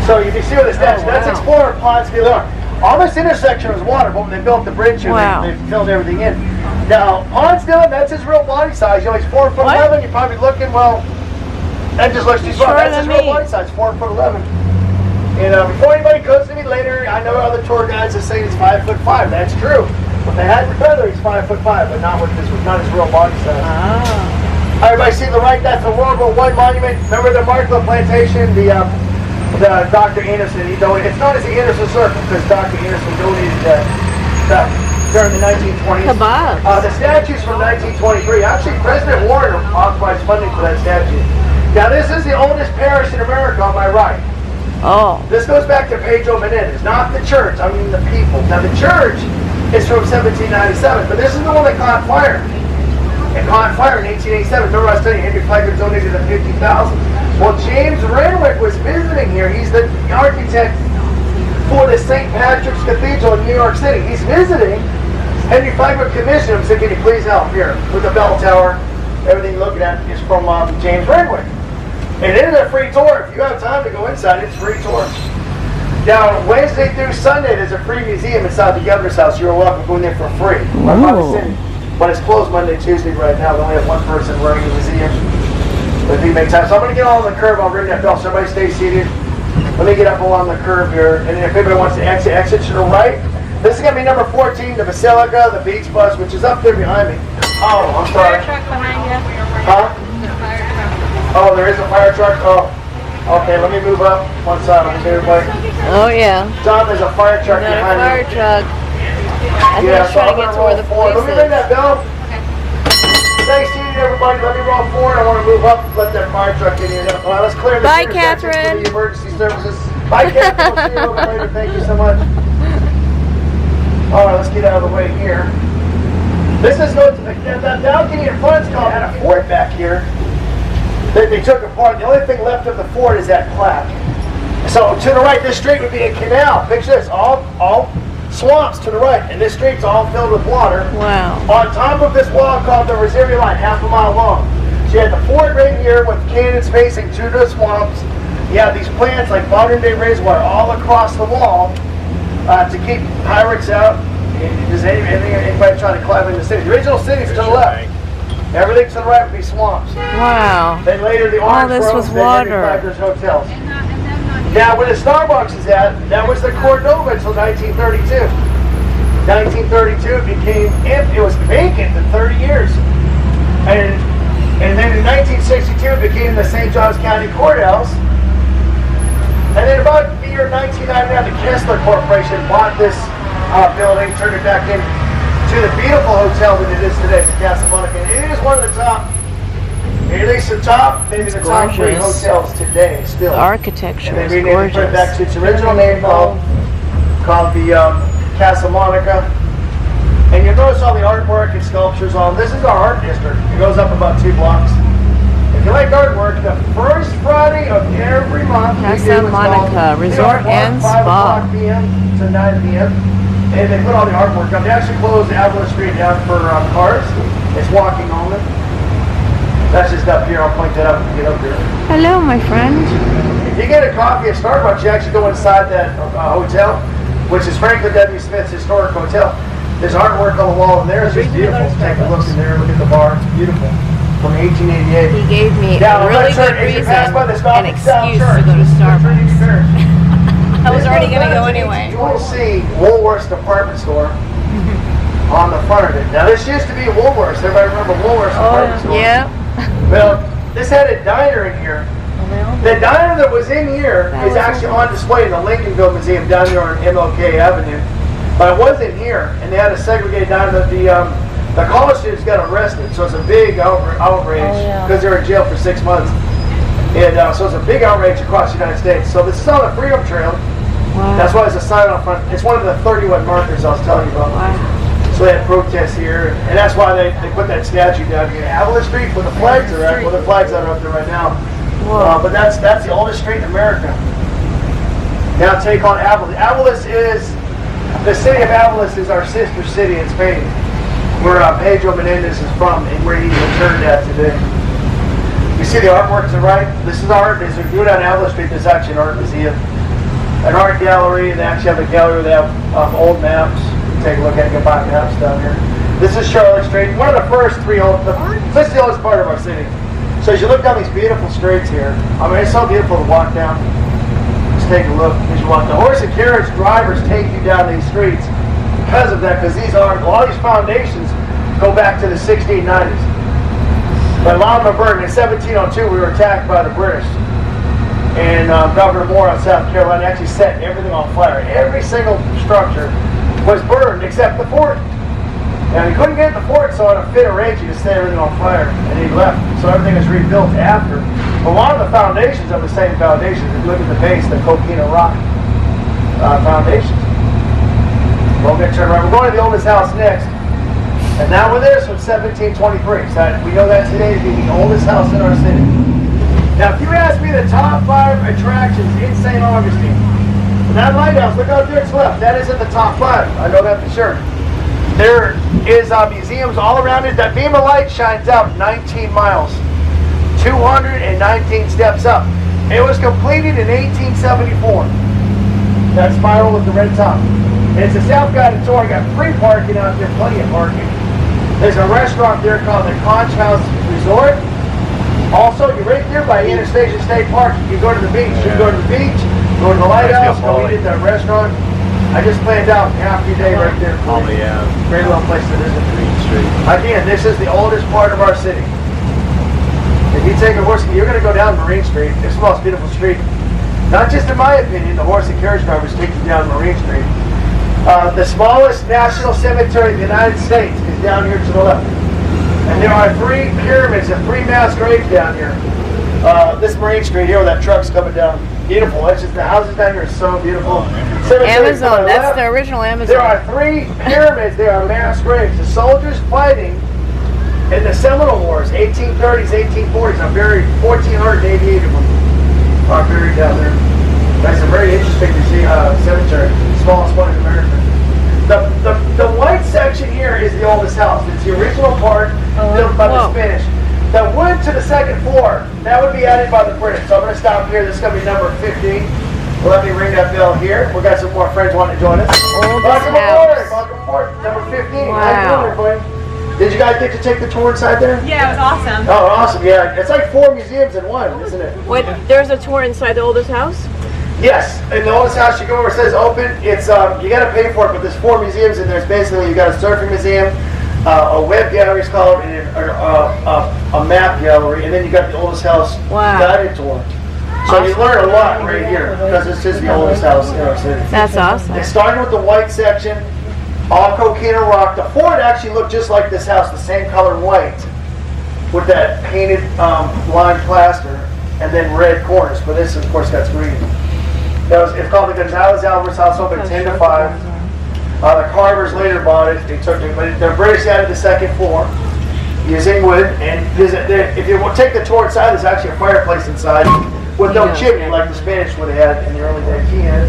S7: So you can see where the statue, that's Explorer Pondsville. All this intersection was water, but when they built the bridge here, they filled everything in. Now, Pondsville, that's his real body size. You know, he's 4'11". You're probably looking, well, that just looks too small. That's his real body size, 4'11". And before anybody comes to me later, I know other tour guides are saying he's 5'5". That's true. But they had the feather, he's 5'5", but not with his, not his real body size. Everybody see the right? That's the World War I monument. Remember the Markle Plantation? The Dr. Anderson. He donated. It's known as the Anderson Circle because Dr. Anderson donated that during the 1920s. The statue's from 1923. Actually, President Warren authorized funding for that statue. Now, this is the oldest parish in America on my right.
S1: Oh.
S7: This goes back to Pedro Menendez, not the church, I mean the people. Now the church is from 1797, but this is the one that caught fire. It caught fire in 1887. Remember I was telling you, Henry Flagler donated the $50,000. Well, James Renwick was visiting here. He's the architect for the St. Patrick's Cathedral in New York City. He's visiting. Henry Flagler commissioned him, said, can you please help here with the bell tower? Everything you're looking at is from James Renwick. And it is a free tour. If you have time to go inside, it's a free tour. Now, Wednesday through Sunday, there's a free museum inside the governor's house. You're welcome to go in there for free. But it's closed Monday, Tuesday right now. They only have one person running the museum. But if you make time. So I'm going to get on the curb. I'll ring that bell. So everybody stay seated. Let me get up along the curb here. And then if anybody wants to exit to the right. This is going to be number 14, the Basilica, the beach bus, which is up there behind me. Oh, I'm sorry.
S4: Fire truck behind you.
S7: Huh?
S4: Fire truck.
S7: Oh, there is a fire truck? Oh, okay, let me move up one side. Let me see everybody.
S1: Oh, yeah.
S7: John, there's a fire truck
S1: Got a
S7: behind
S1: fire
S7: me.
S1: truck. I think I was trying to get to where the police
S7: Let me ring that bell. Stay seated, everybody. Let me roll forward. I want to move up and let that fire truck in here. All right, let's clear the
S1: Bye,
S7: intersection
S1: Catherine.
S7: for the emergency services. Bye, Catherine. We'll see you a little bit later. Thank you so much. All right, let's get out of the way here. This is no, that balcony in front had a fort back here. They took apart. The only thing left of the fort is that plaque. So to the right, this street would be a canal. Picture this, all swamps to the right, and this street's all filled with water.
S1: Wow.
S7: On top of this wall called the Reserve Line, half a mile long. So you had the fort right here with cannons facing to the swamps. You have these plants like modern day raiseware all across the wall to keep pirates out. Does anybody try to climb 5 in the city. The original city's to the left. Everything to the right would be swamps.
S1: Wow.
S7: Then later the
S1: All
S7: orange
S1: this
S7: groves,
S1: was
S7: then
S1: water.
S7: there's hotels. Now where the Starbucks is at, that was the Cordova until 1932. 1932 it became empty. It was vacant for 30 years. And then in 1962 it became the St. Johns County Courthouse. And then about the year 1999, the Kessler Corporation bought this building, turned it back into the beautiful hotel that it is today, the Casa Monica. And it is one of the top, at least the top, maybe the top 3
S1: gorgeous.
S7: hotels today still.
S1: The architecture
S7: And
S1: is
S7: they renamed it, put it back
S1: gorgeous.
S7: to its original name called the Casa Monica. And you'll notice all the artwork and sculptures on. This is our art district. It goes up about 2 blocks. If you like artwork, the first Friday of every month, we
S1: Casa
S7: do what's
S1: Monica
S7: called the
S1: Resort
S7: Art Walk,
S1: and
S7: 5
S1: Spa.
S7: o'clock p.m. to 9 p.m. And they put all the artwork up. They actually closed Avalon Street down for cars. It's walking only. That's just up here. I'll point that out when you get up here.
S1: Hello, my friend.
S7: If you get a coffee at Starbucks, you actually go inside that hotel, which is Franklin W. Smith's historic hotel. There's artwork on the wall in there. It's just beautiful. Take a look in there. Look at the bar. It's beautiful. From 1888.
S1: He gave me
S7: Now,
S1: a really
S7: I'm not sure
S1: good
S7: if you
S1: reason,
S7: pass by the Stop
S1: an
S7: and Sound
S1: excuse
S7: Church,
S1: to go to
S7: Trinity
S1: Starbucks.
S7: Church.
S1: I was
S7: This
S1: already
S7: goes
S1: going to
S7: back
S1: go
S7: to
S1: anyway.
S7: You will see Woolworth's department store on the front of it. Now, this used to be Woolworth's. Everybody remember Woolworth's department store?
S1: Yeah.
S7: Well, this had a diner in here. The diner that was in here
S1: That
S7: is
S1: was
S7: actually on display in the Lincolnville Museum down here on MLK Avenue. But it wasn't here, and they had a segregated diner. The college students got arrested, so it's a big outrage because they were in jail for 6 months. And so it's a big outrage across the United States. So this is on the Freedom Trail.
S1: Wow.
S7: That's why there's a sign on front. It's one of the 31 markers I was telling you about.
S1: Wow.
S7: So they had protests here, and that's why they put that statue down here. Avalon Street, where the flags are at. Well, the flags are up there right now. But that's the oldest street in America. Now take on Avalon. The city of Avalon is our sister city in Spain, where Pedro Menendez is from and where he's returned at today. You see the artwork to the right? This is art. As we go down Avalon Street, there's actually an art museum, an art gallery, and they actually have a gallery where they have old maps. Take a look at it, go buy maps down here. This is Charlotte Street, one of the first 3 this is the oldest part of our city. So as you look down these beautiful streets here, I mean, it's so beautiful to walk down. Just take a look as you walk. The horse and carriage drivers take you down these streets because of that, because a lot of these foundations go back to the 1690s. But Laudenburg in 1702, we were attacked by the British. And Governor Moore of South Carolina actually set everything on fire. Every single structure was burned except the fort. Now he couldn't get the fort, so in a fit of rage he just set everything on fire and he left. So everything was rebuilt after. A lot of the foundations are the same foundations. If you look at the base, the Coquina Rock foundations. We're going to turn around. We're going to the oldest house next. And now we're there since 1723. So we know that today to be the oldest house in our city. Now if you ask me the top 5 attractions in St. Augustine, that lighthouse, look out there to the left, that is in the top 5. I know that for sure. There is museums all around it. That beam of light shines out 19 miles, 219 steps up. It was completed in 1874. That spiral with the red top. It's a self-guided tour. Got free parking out there, plenty of parking. There's a restaurant there called the Conch House Resort. Also, you're right there by Interstation State Park. You go to the beach. You go to the beach, go to the lighthouse, go eat at the restaurant. I just planned out half your day right there. Great little place to visit.
S3: Green Street.
S7: Again, this is the oldest part of our city. If you take a horse, you're going to go down Marine Street. It's the most beautiful street. Not just in my opinion, the horse and carriage drivers take you down Marine Street. The smallest national cemetery in the United States is down here to the left. And there are 3 pyramids and 3 mass graves down here. This Marine Street here, where that truck's coming down. Beautiful. It's just the houses down here are so beautiful.
S1: Amazon. That's the original Amazon.
S7: There are 3 pyramids. There are mass graves. The soldiers fighting in the Seminole Wars, 1830s, 1840s, are buried. 1,488 of them are buried down there. That's a very interesting to see cemetery. Smallest one in America. The white section here is the oldest house. It's the original part built by the Spanish. The wood to the second floor, that would be added by the British. So I'm going to stop here. This is going to be number 15. Let me ring that bell here. We got some more friends wanting to join us.
S1: Oldest
S7: Welcome
S1: house.
S7: aboard. Welcome aboard. Number 15.
S1: Wow.
S7: How you doing, everybody? Did you guys get to take the tour inside there?
S4: Yeah, it was awesome.
S7: Oh, awesome. Yeah. It's like 4 museums in one, isn't it?
S1: Wait, there's a tour inside the oldest house?
S7: Yes. In the oldest house, you go where it says open. It's you got to pay for it, but there's 4 museums in there. It's basically you got a surfing museum, a web gallery is called, and a map gallery, and then you got the oldest house
S1: Wow.
S7: guided tour. So you learn a lot right here because this is the oldest house in New York City.
S1: That's awesome.
S7: It started with the white section, all coquina rock. The Ford actually looked just like this house, the same color white, with that painted lime plaster and then red corners. But this, of course, got green. It's called the Gonzalez Alvarez House, open 10 to 5. The Carvers later bought it. They took it, but the British added the second floor using wood. And if you take the tour inside, there's actually a fireplace inside with no chimney like the Spanish would have had in the early days.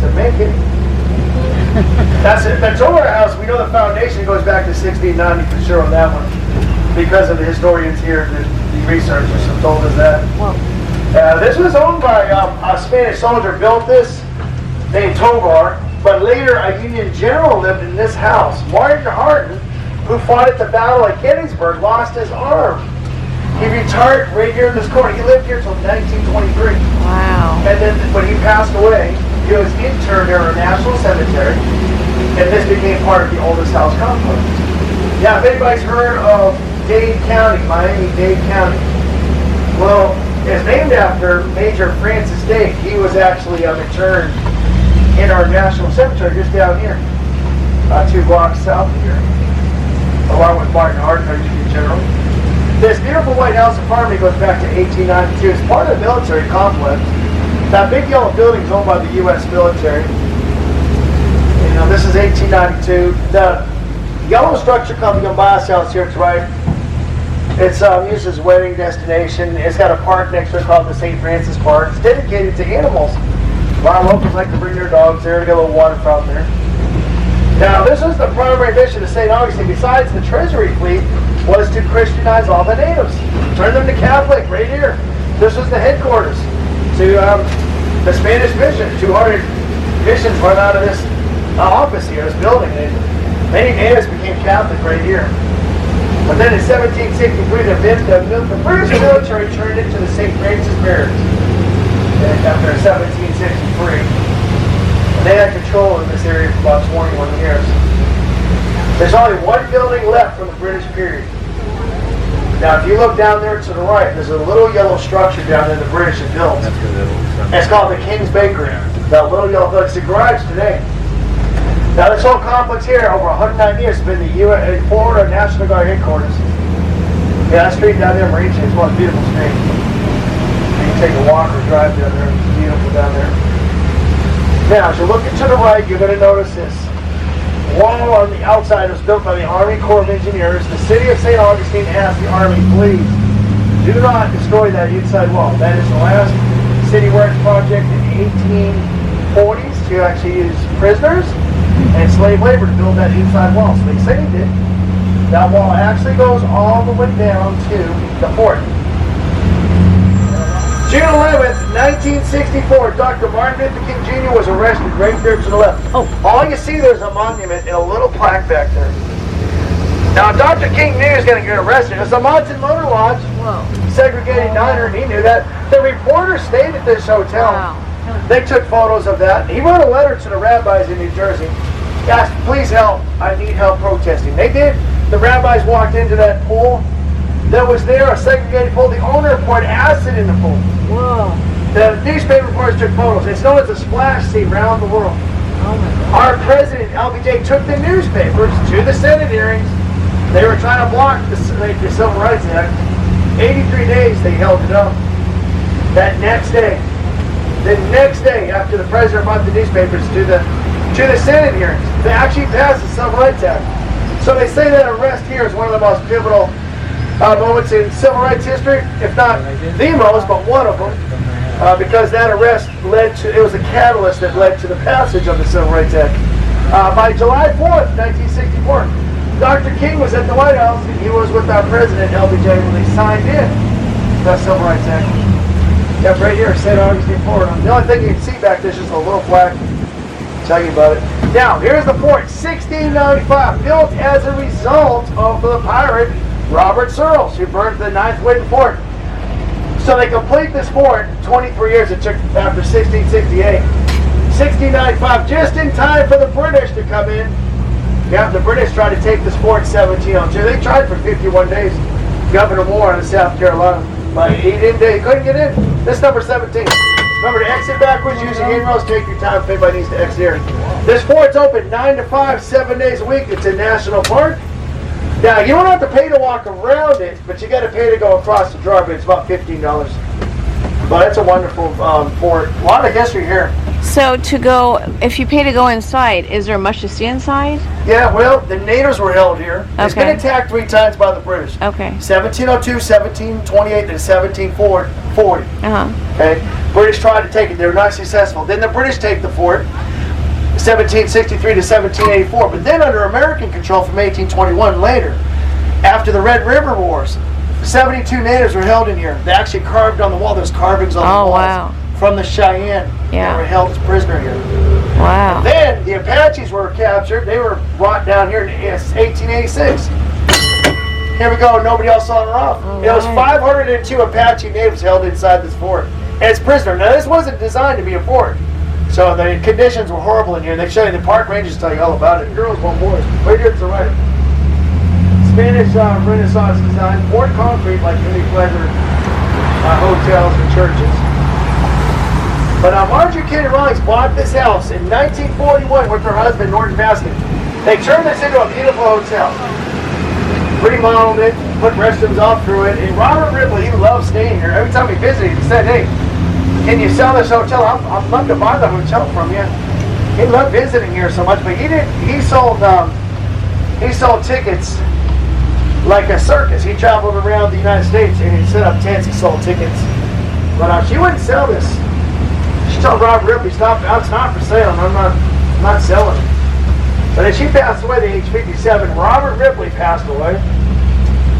S7: To make it. That's it. The Torah House, we know the foundation goes back to 1690 for sure on that one, because of the historians here, the researchers have told us that. This was owned by a Spanish soldier built this, named Tovar, but later a Union general lived in this house. Martin Hardin, who fought at the Battle of Gettysburg, lost his arm. He retired right here in this corner. He lived here until 1923.
S1: Wow.
S7: And then when he passed away, he was interred in a national cemetery, and this became part of the oldest house complex. Yeah, if anybody's heard of Dade County, Miami-Dade County, well, it's named after Major Francis Dade. He was actually interred in our national cemetery just down here, 2 blocks south of here, along with Martin Hardin, our Union general. This beautiful White House apartment goes back to 1892. It's part of the military complex. That big yellow building is owned by the U.S. military. You know, this is 1892. The yellow structure called the Gambas House here to the right. It's used as a wedding destination. It's got a park next to it called the St. Francis Park. It's dedicated to animals. A lot of locals like to bring their dogs there to get a little water fountain there. Now, this is the primary mission of St. Augustine, besides the treasury fleet, was to Christianize all the natives. Turn them to Catholic right here. This was the headquarters to the Spanish mission. 200 missions run out of this office here, this building. And many natives became Catholic right here. But then in 1763, the British military turned into the St. Francis Barracks after 1763. And they had control of this area for about 21 years. There's only one building left from the British period. Now, if you look down there to the right, there's a little yellow structure down there the British had built. It's called the King's Bakery. That little yellow building, it's a garage today. Now, this whole complex here, over 109 years, has been the Florida National Guard headquarters. Yeah, that street down there, Marine Street, is one beautiful street. You can take a walk or drive down there. It's beautiful down there. Now, as you're looking to the right, you're going to notice this wall on the outside was built by the Army Corps of Engineers. The city of St. Augustine asked the Army, please, do not destroy that inside wall. That is the last city works project in the 1840s to actually use prisoners and slave labor to build that inside wall. So they saved it. That wall actually goes all the way down to the fort. June 11th, 1964, Dr. Martin Luther King Jr. was arrested right there to the left. Oh. All you see there's a monument and a little plaque back there. Now, Dr. King knew he was going to get arrested. It's a Monson Motor Lodge, segregated diner, and he knew that. The reporter stayed at this hotel. Wow. They took photos of that. He wrote a letter to the rabbis in New Jersey. He asked, please help. I need help protesting. They did. The rabbis walked into that pool. That was there, a segregated pool. The owner poured acid in the pool.
S1: Whoa.
S7: The newspaper reporters took photos. It's known as a splash scene around the world.
S1: Oh my God.
S7: Our president, LBJ, took the newspapers to the Senate hearings. They were trying to block the Civil Rights Act. 83 days they held it up. That next day, the next day after the president brought the newspapers to the Senate hearings, they actually passed the Civil Rights Act. So they say that arrest here is one of the most pivotal moments in civil rights history, if not the most, but one of them, because that arrest led to, it was a catalyst that led to the passage of the Civil Rights Act. By July 4th, 1964, Dr. King was at the White House and he was with our president, LBJ, when they signed in the Civil Rights Act. Yep, right here, St. Augustine, Florida. The only thing you can see back there is just a little plaque. Tell you about it. Now, here's the fort, 1695, built as a result of the pirate Robert Searles, who burned the 9th wooden fort. So they complete this fort in 23 years. It took after 1668. 1695, just in time for the British to come in. Yeah, the British tried to take this fort in 1702. They tried for 51 days. Governor Moore in South Carolina, but he couldn't get in. This is number 17. Remember to exit backwards using inroads. Take your time if anybody needs to exit here. This fort's open 9 to 5, 7 days a week. It's a national park. Now, you don't have to pay to walk around it, but you got to pay to go across the drawbridge. It's about $15. But it's a wonderful fort. A lot of history here.
S1: So to go, if you pay to go inside, is there much to see inside?
S7: Yeah, well, the natives were held here. It's
S1: Okay.
S7: been attacked 3 times by the British.
S1: Okay.
S7: 1702, 1728, and 1740. Okay, British tried to take it. They were not successful. Then the British take the fort, 1763 to 1784. But then under American control from 1821 later, after the Red River Wars, 72 natives were held in here. They actually carved on the wall. There's carvings on the walls
S1: Wow.
S7: from the Cheyenne.
S1: Yeah.
S7: They were held as prisoner here.
S1: Wow.
S7: Then the Apaches were captured. They were brought down here in 1886. Here we go. Nobody else saw them off.
S1: Oh,
S7: It was
S1: right.
S7: 502 Apache natives held inside this fort as prisoner. Now this wasn't designed to be a fort, so the conditions were horrible in here. They show you the park rangers tell you all about it. Girls, one boys. Right here to the right. Spanish Renaissance design, poured concrete like any pleasure hotels and churches. But Marjorie Kennedy Rawlings bought this house in 1941 with her husband, Norton Baskin. They turned this into a beautiful hotel. Remodeled it, put restrooms all through it, and Robert Ripley, he loved staying here. Every time he visited, he said, "Hey, can you sell this hotel? I'd love to buy the hotel from you." He loved visiting here so much, but he didn't. He sold tickets like a circus. He traveled around the United States and he set up tents. He sold tickets, but she wouldn't sell this. She told Robert Ripley, "It's not for sale. And I'm not selling it." But as she passed away at age 57, Robert Ripley passed away.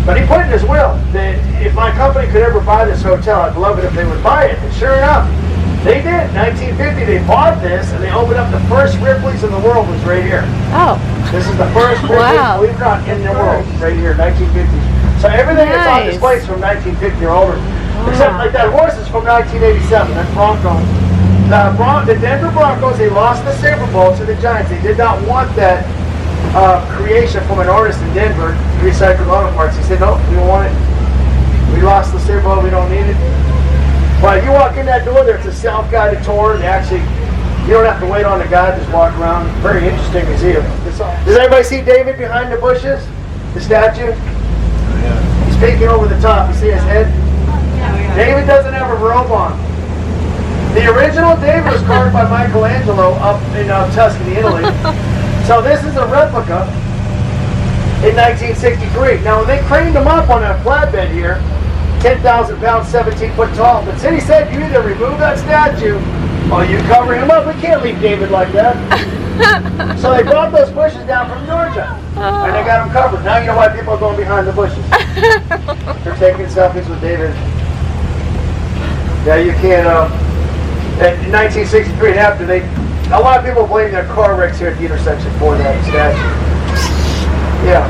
S7: But he put in his will that if my company could ever buy this hotel, I'd love it if they would buy it. And sure enough, they did. 1950, they bought this and they opened up the first Ripley's in the world. Was right here.
S1: Oh.
S7: This is the first Ripley's,
S1: Wow.
S7: believe it or not, in the world. Right here, 1950. So everything that's on
S1: Nice.
S7: display is from 1950 or older. Except like that horse is from 1987. That's Bronco. The Denver Broncos, they lost the Super Bowl to the Giants. They did not want that creation from an artist in Denver, recycled auto parts. He said, "No, we don't want it. We lost the Super Bowl. We don't need it." But if you walk in that door, there's a self-guided tour. They actually, you don't have to wait on a guide. Just walk around. Very interesting museum. Does everybody see David behind the bushes? The statue? He's peeking over the top. You see his head? David doesn't have a robe on. The original David was carved by Michelangelo up in Tuscany, Italy. So this is a replica in 1963. Now when they craned him up on a flatbed here, 10,000 pounds, 17 foot tall, the city said you either remove that statue or you cover him up. We can't leave David like that. So they brought those bushes down from Georgia and they got them covered. Now you know why people are going behind the bushes. They're taking selfies with David. Yeah, you can't. In 1963 and after, a lot of people blame their car wrecks here at the intersection for that statue. Yeah.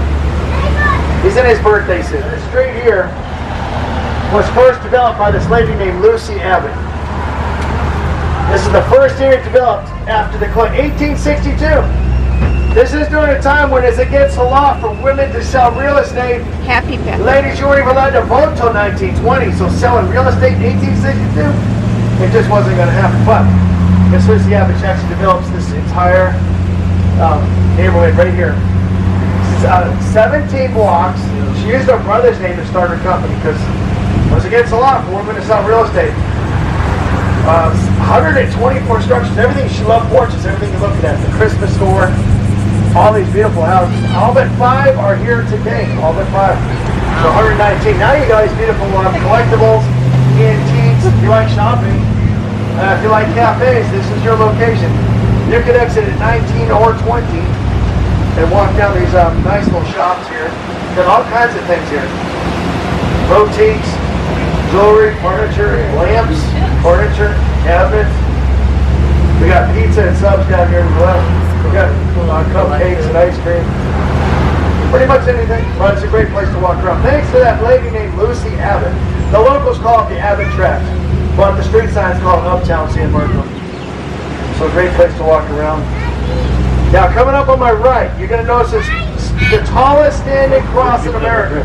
S7: He's in his birthday suit. This street here was first developed by this lady named Lucy Abbott. This is the first area developed after the 1862. This is during a time when it's against the law for women to sell real estate.
S1: Happy Pepper.
S7: Ladies, you weren't even allowed to vote until 1920, so selling real estate in 1862, it just wasn't going to happen. But Miss Lucy Abbott actually develops this entire neighborhood right here. 17 blocks. She used her brother's name to start her company because it was against the law for women to sell real estate. 124 structures, everything. She loved porches, everything you're looking at. The Christmas store, all these beautiful houses. All but 5 are here today. All but 5. So 119. Now you got these beautiful collectibles, antiques. If you like shopping, if you like cafes, this is your location. You can exit at 19 or 20 and walk down these nice little shops here. Got all kinds of things here. Boutiques, jewelry, furniture, lamps, furniture, cabinets. We got pizza and subs down here as well. We got cupcakes and ice cream. Pretty much anything, but it's a great place to walk around. Thanks to that lady named Lucy Abbott. The locals call it the Abbott Tract, but the street signs call it Uptown San Marcos. So a great place to walk around. Now coming up on my right, you're going to notice this, the tallest standing cross in America.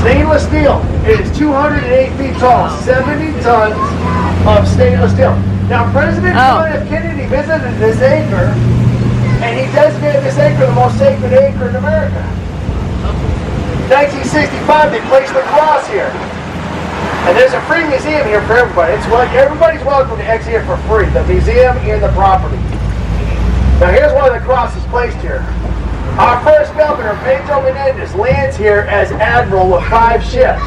S7: Stainless steel. It is 208 feet tall, 70 tons of stainless steel. Now President John F. Kennedy visited this acre, and he designated this acre the most sacred acre in America. 1965, they placed the cross here. And there's a free museum here for everybody. It's like everybody's welcome to exit here for free, the museum and the property. Now here's why the cross is placed here. Our first governor, Pedro Menendez, lands here as admiral with 5 ships.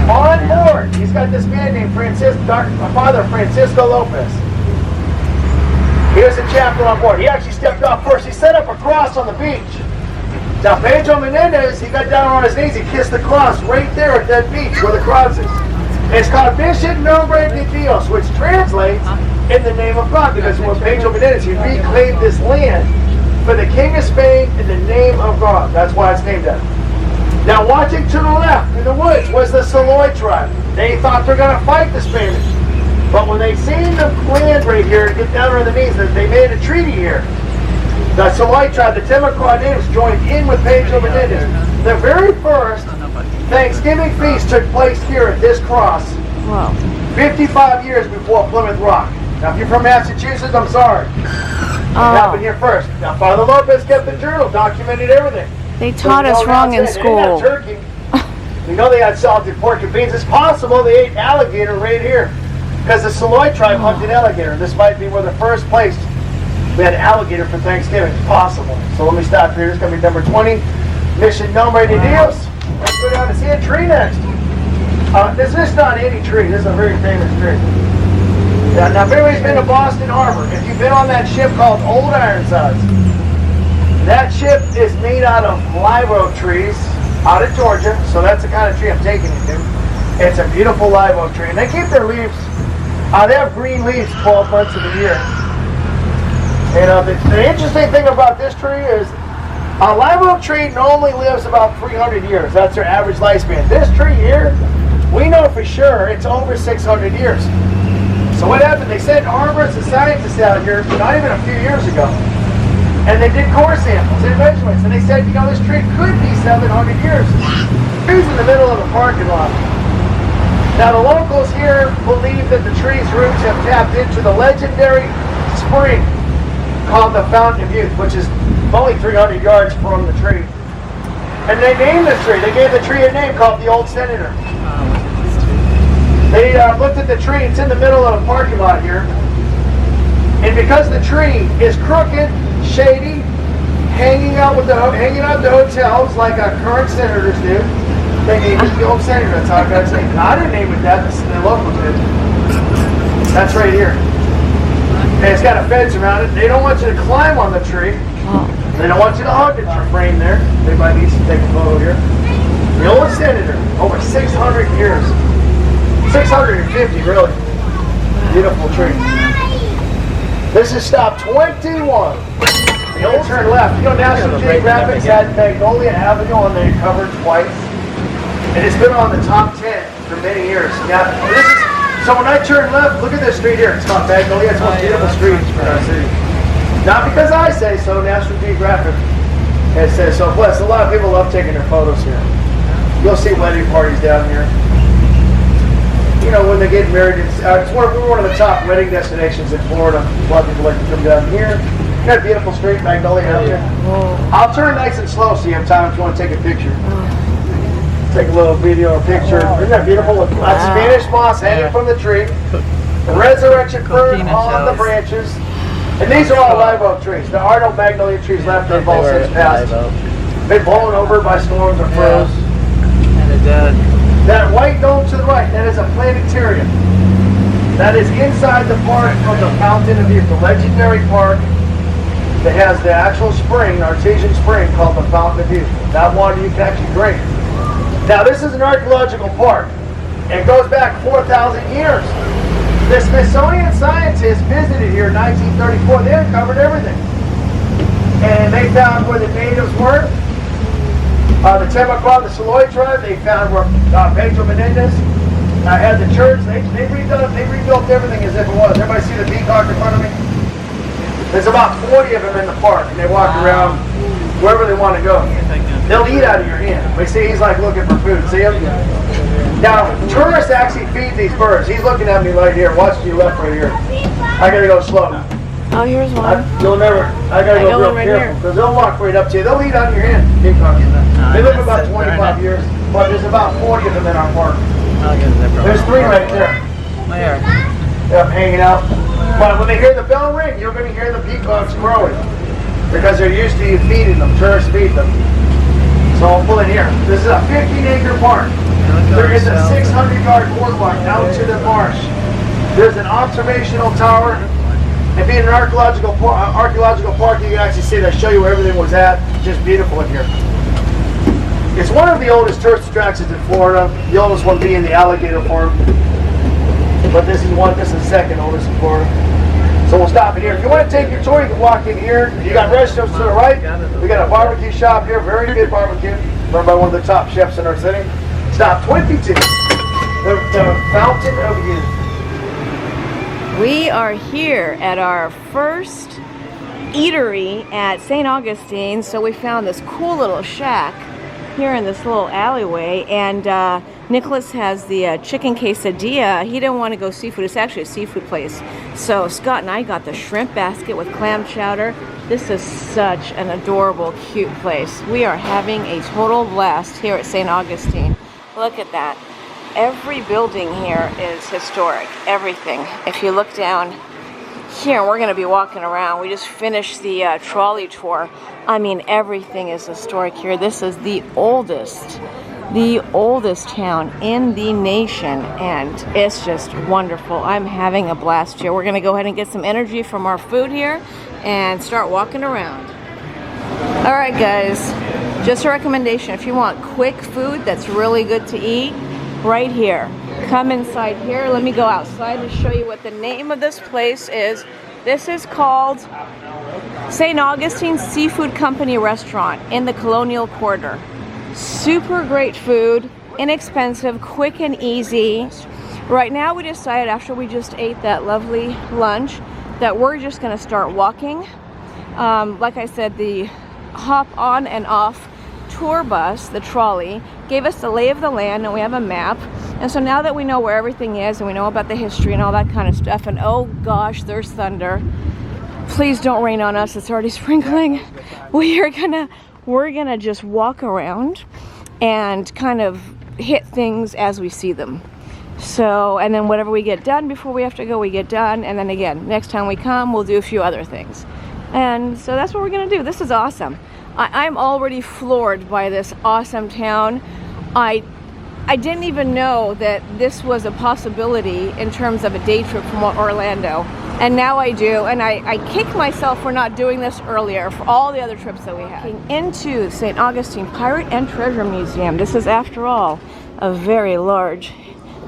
S7: On board, he's got this man named Father Francisco Lopez. Here's the chaplain on board. He actually stepped off first. He set up a cross on the beach. Now Pedro Menendez, he got down on his knees. He kissed the cross right there at that beach where the cross is. It's called Mission Nombre de Dios, which translates in the name of God, because when Pedro Menendez, he reclaimed this land for the King of Spain in the name of God. That's why it's named that. Now watching to the left in the woods was the Saloy tribe. They thought they were going to fight the Spanish. But when they seen them land right here and get down on their knees, they made a treaty here. The Saloy tribe, the Timucua natives, joined in with Pedro Menendez. The very first Thanksgiving feast took place here at this cross.
S1: Wow.
S7: 55 years before Plymouth Rock. Now if you're from Massachusetts, I'm sorry. It happened here first. Now Father Lopez kept the journal, documented everything.
S1: They taught us wrong in school.
S7: They didn't have turkey. We know they had salted pork and beans. It's possible they ate alligator right here, because the Saloy tribe hunted alligator. This might be where the first place we had alligator for Thanksgiving. It's possible. So let me stop here. This is going to be number 20. Mission Nombre de Dios. Let's go down to see a tree next. This is not any tree. This is a very famous tree. Now if anybody's been to Boston Harbor, if you've been on that ship called Old Ironsides, that ship is made out of live oak trees out of Georgia. So that's the kind of tree I'm taking you to. It's a beautiful live oak tree. And they keep their leaves, they have green leaves 12 months of the year. And the interesting thing about this tree is a live oak tree normally lives about 300 years. That's their average lifespan. This tree here, we know for sure it's over 600 years. So what happened? They sent arborists and scientists out here not even a few years ago. And they did core samples and measurements. And they said, you know, this tree could be 700 years. Tree's in the middle of the parking lot. Now the locals here believe that the tree's roots have tapped into the legendary spring called the Fountain of Youth, which is only 300 yards from the tree. And they named the tree. They gave the tree a name called the Old Senator. They looked at the tree. It's in the middle of a parking lot here. And because the tree is crooked, shady, hanging out the hotels like our current senators do, they named it the Old Senator. That's how I got its name. I didn't name it that. The locals did. That's right here. And it's got a fence around it. They don't want you to climb on the tree. They don't want you to hug the frame there. Everybody needs to take a photo here. The Old Senator, over 600 years. 650, really. Beautiful tree. This is stop 21. You'll turn left. You know, National Geographic's had Magnolia Avenue on their cover twice. And it's been on the top 10 for many years. Now, so when I turn left, look at this street here. It's called Magnolia. It's one of the beautiful streets in our city. Not because I say so, National Geographic has said so. Plus, a lot of people love taking their photos here. You'll see wedding parties down here. You know, when they get married, we're one of the top wedding destinations in Florida. A lot of people like to come down here. Got a beautiful street, Magnolia Avenue. I'll turn nice and slow so you have time if you want to take a picture. Take a little video or picture. Isn't that beautiful? Look, Spanish moss hanging from the tree. The resurrection fern on the branches. And these are all live oak trees. There are no magnolia trees left. They've all since passed. Been blown over by storms or froze.
S8: And they're dead.
S7: That white dome to the right, that is a planetarium. That is inside the park of the Fountain of Youth, the legendary park that has the actual spring, artesian spring, called the Fountain of Youth. That water you can actually drink. Now this is an archaeological park. It goes back 4,000 years. The Smithsonian scientists visited here in 1934. They uncovered everything. And they found where the natives were. The Temaquah, the Siloy tribe, they found where Pedro Menendez had the church. They rebuilt everything as if it was. Everybody see the peacock in front of me? There's about 40 of them in the park, and they walk around wherever they want to go. They'll eat out of your hand. We see he's like looking for food. See him? Now, tourists actually feed these birds. He's looking at me right here. Watch to your left right here. I gotta go slow.
S1: Oh, here's one.
S7: You'll never. I gotta go real
S1: right
S7: careful
S1: here.
S7: because they'll walk right up to you. They'll eat out of your hand. Peacock. They live about 25 years, but there's about 40 of them in our park. There's 3 right there.
S8: Where?
S7: Yep, hanging out. But when they hear the bell ring, you're going to hear the peacocks crowing because they're used to you feeding them. Tourists feed them. So I'll pull in here. This is a 15-acre park. There is a 600-yard boardwalk down to the marsh. There's an observational tower. And being an archaeological park, you can actually see that, show you where everything was at. It's just beautiful in here. It's one of the oldest tourist attractions in Florida. The oldest one being the alligator farm. But this is the second oldest in Florida. So we'll stop it here. If you want to take your tour, you can walk in here. You got restrooms to the right. We got a barbecue shop here, very good barbecue, run by one of the top chefs in our city. Stop 22. The Fountain of Youth.
S1: We are here at our first eatery at St. Augustine. So we found this cool little shack here in this little alleyway, and Nicholas has the chicken quesadilla. He didn't want to go seafood. It's actually a seafood place. So Scott and I got the shrimp basket with clam chowder. This is such an adorable, cute place. We are having a total blast here at St. Augustine. Look at that. Every building here is historic. Everything. If you look down here, we're going to be walking around. We just finished the trolley tour. I mean, everything is historic here. This is the oldest town in the nation, and it's just wonderful. I'm having a blast here. We're going to go ahead and get some energy from our food here and start walking around. All right, guys, just a recommendation. If you want quick food that's really good to eat, right here. Come inside here. Let me go outside and show you what the name of this place is. This is called St. Augustine Seafood Company Restaurant in the Colonial Quarter. Super great food, inexpensive, quick and easy. Right now we decided, after we just ate that lovely lunch, that we're just going to start walking. Like I said, the hop on and off tour bus, the trolley, gave us the lay of the land, and we have a map. And so now that we know where everything is and we know about the history and all that kind of stuff, and oh gosh, there's thunder. Please don't rain on us. It's already sprinkling. We're gonna just walk around and kind of hit things as we see them. So, and then whatever we get done before we have to go, we get done. And then again, next time we come, we'll do a few other things. And so that's what we're gonna do. This is awesome. I'm already floored by this awesome town. I didn't even know that this was a possibility in terms of a day trip from Orlando. And now I do. And I kick myself for not doing this earlier for all the other trips that we had. Into St. Augustine Pirate and Treasure Museum. This is, after all, a very large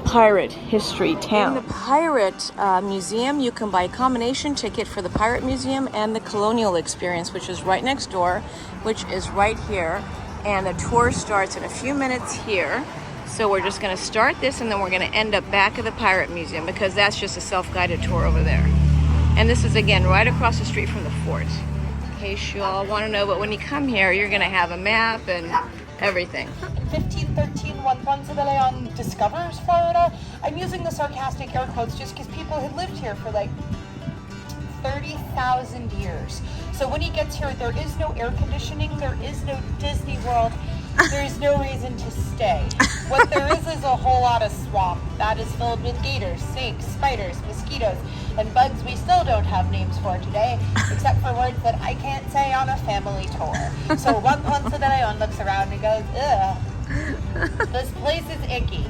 S1: pirate history town. In the Pirate Museum, you can buy a combination ticket for the Pirate Museum and the Colonial Experience, which is right next door, which is right here. And the tour starts in a few minutes here. So we're just going to start this, and then we're going to end up back at the Pirate Museum, because that's just a self-guided tour over there. And this is, again, right across the street from the fort. In case you all want to know, but when you come here, you're going to have a map and everything.
S9: In 1513, when Juan de Leon discovers Florida, I'm using the sarcastic air quotes just because people had lived here for like 30,000 years. So when he gets here, there is no air conditioning, there is no Disney World, there's no reason to stay. What there is a whole lot of swamp that is filled with gators, snakes, spiders, mosquitoes, and bugs we still don't have names for today, except for words that I can't say on a family tour. So Juan de Leon looks around and goes, ugh, this place is icky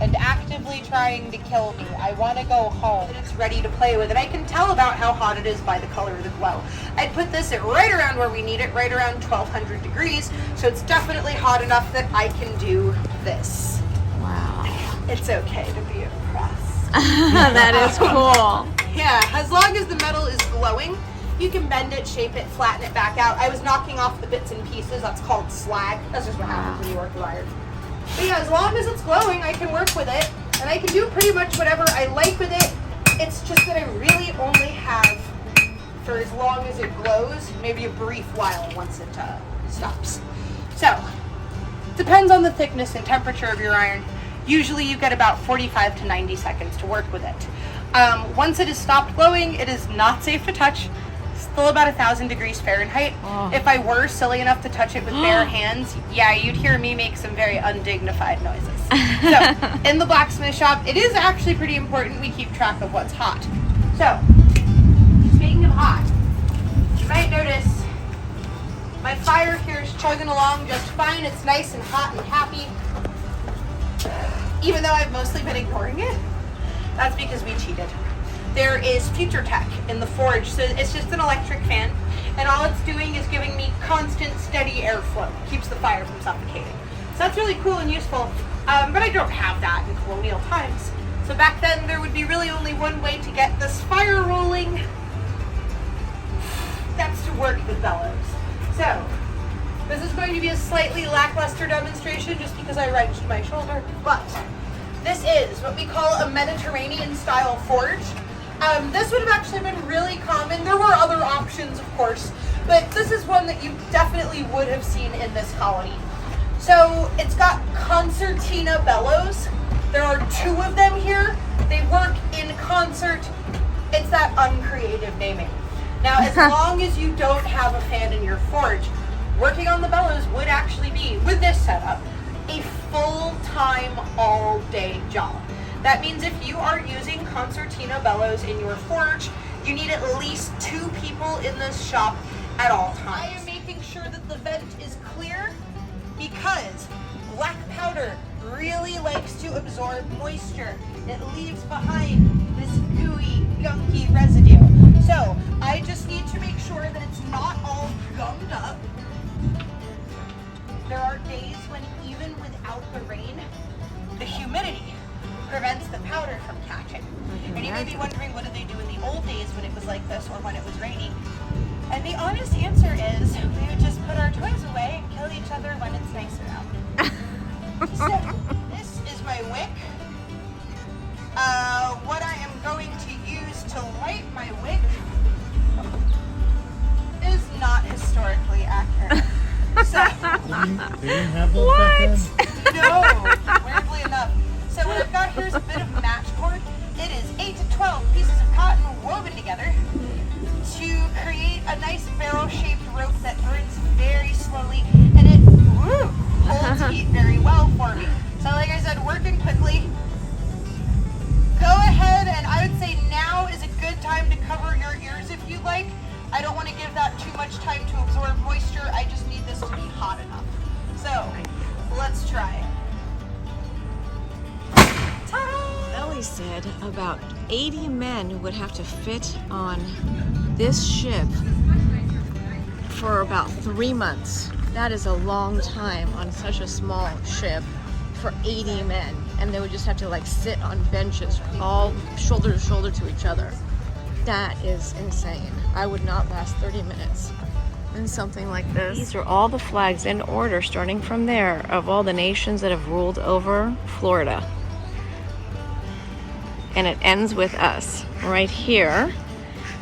S9: and actively trying to kill me. I want to go home. It's ready to play with, and I can tell about how hot it is by the color of the glow. I'd put this at right around where we need it, right around 1200 degrees, so it's definitely hot enough that I can do this.
S1: Wow.
S9: it's okay to be impressed.
S1: That is cool.
S9: Yeah, as long as the metal is glowing, you can bend it, shape it, flatten it back out. I was knocking off the bits and pieces. That's called slag. That's just what happens when you work with iron. But yeah, as long as it's glowing, I can work with it. And I can do pretty much whatever I like with it. It's just that I really only have, for as long as it glows, maybe a brief while once it stops. So, depends on the thickness and temperature of your iron. Usually you get about 45 to 90 seconds to work with it. Once it has stopped glowing, it is not safe to touch. Still about 1,000 degrees Fahrenheit.
S1: Oh.
S9: If I were silly enough to touch it with bare hands, yeah, you'd hear me make some very undignified noises. So, in the blacksmith shop, it is actually pretty important we keep track of what's hot. So, speaking of hot, you might notice my fire here is chugging along just fine. It's nice and hot and happy. Even though I've mostly been ignoring it, that's because we cheated. There is future tech in the forge, so it's just an electric fan, and all it's doing is giving me constant, steady airflow. Keeps the fire from suffocating. So that's really cool and useful, but I don't have that in colonial times. So back then, there would be really only one way to get this fire rolling. That's to work the bellows. So, this is going to be a slightly lackluster demonstration just because I wrenched my shoulder, but this is what we call a Mediterranean style forge. This would have actually been really common. There were other options, of course, but this is one that you definitely would have seen in this colony. So it's got concertina bellows. There are 2 of them here. They work in concert. It's that uncreative naming. Now, as long as you don't have a fan in your forge, working on the bellows would actually be, with this setup, a full-time, all-day job. That means if you are using concertina bellows in your forge, you need at least 2 people in this shop at all times. I am making sure that the vent is clear because black powder really likes to absorb moisture. It leaves behind this gooey, gunky residue. So I just need to make sure that it's not all gummed up. There are days when even without the rain, the humidity prevents the powder from catching. And you may be wondering, what did they do in the old days when it was like this or when it was raining? And the honest answer is, we would just put our toys away and kill each other when it's nicer out. So, this is my wick. What I am going to use to light my wick is not historically accurate. So,
S3: They didn't have those back then?
S9: no, weirdly enough. So what I've got here is a bit of match cord. It is 8 to 12 pieces of cotton woven together to create a nice barrel-shaped rope that burns very slowly, and it holds heat very well for me. So like I said, working quickly. Go ahead, and I would say now is a good time to cover your ears if you'd like. I don't want to give that too much time to absorb moisture. I just need this to be hot enough. So, let's try. Ta-da!
S1: Ellie said about 80 men would have to fit on this ship for about 3 months. That is a long time on such a small ship for 80 men. And they would just have to like sit on benches all shoulder to shoulder to each other. That is insane. I would not last 30 minutes in something like this. These are all the flags in order, starting from there, of all the nations that have ruled over Florida. And it ends with us right here.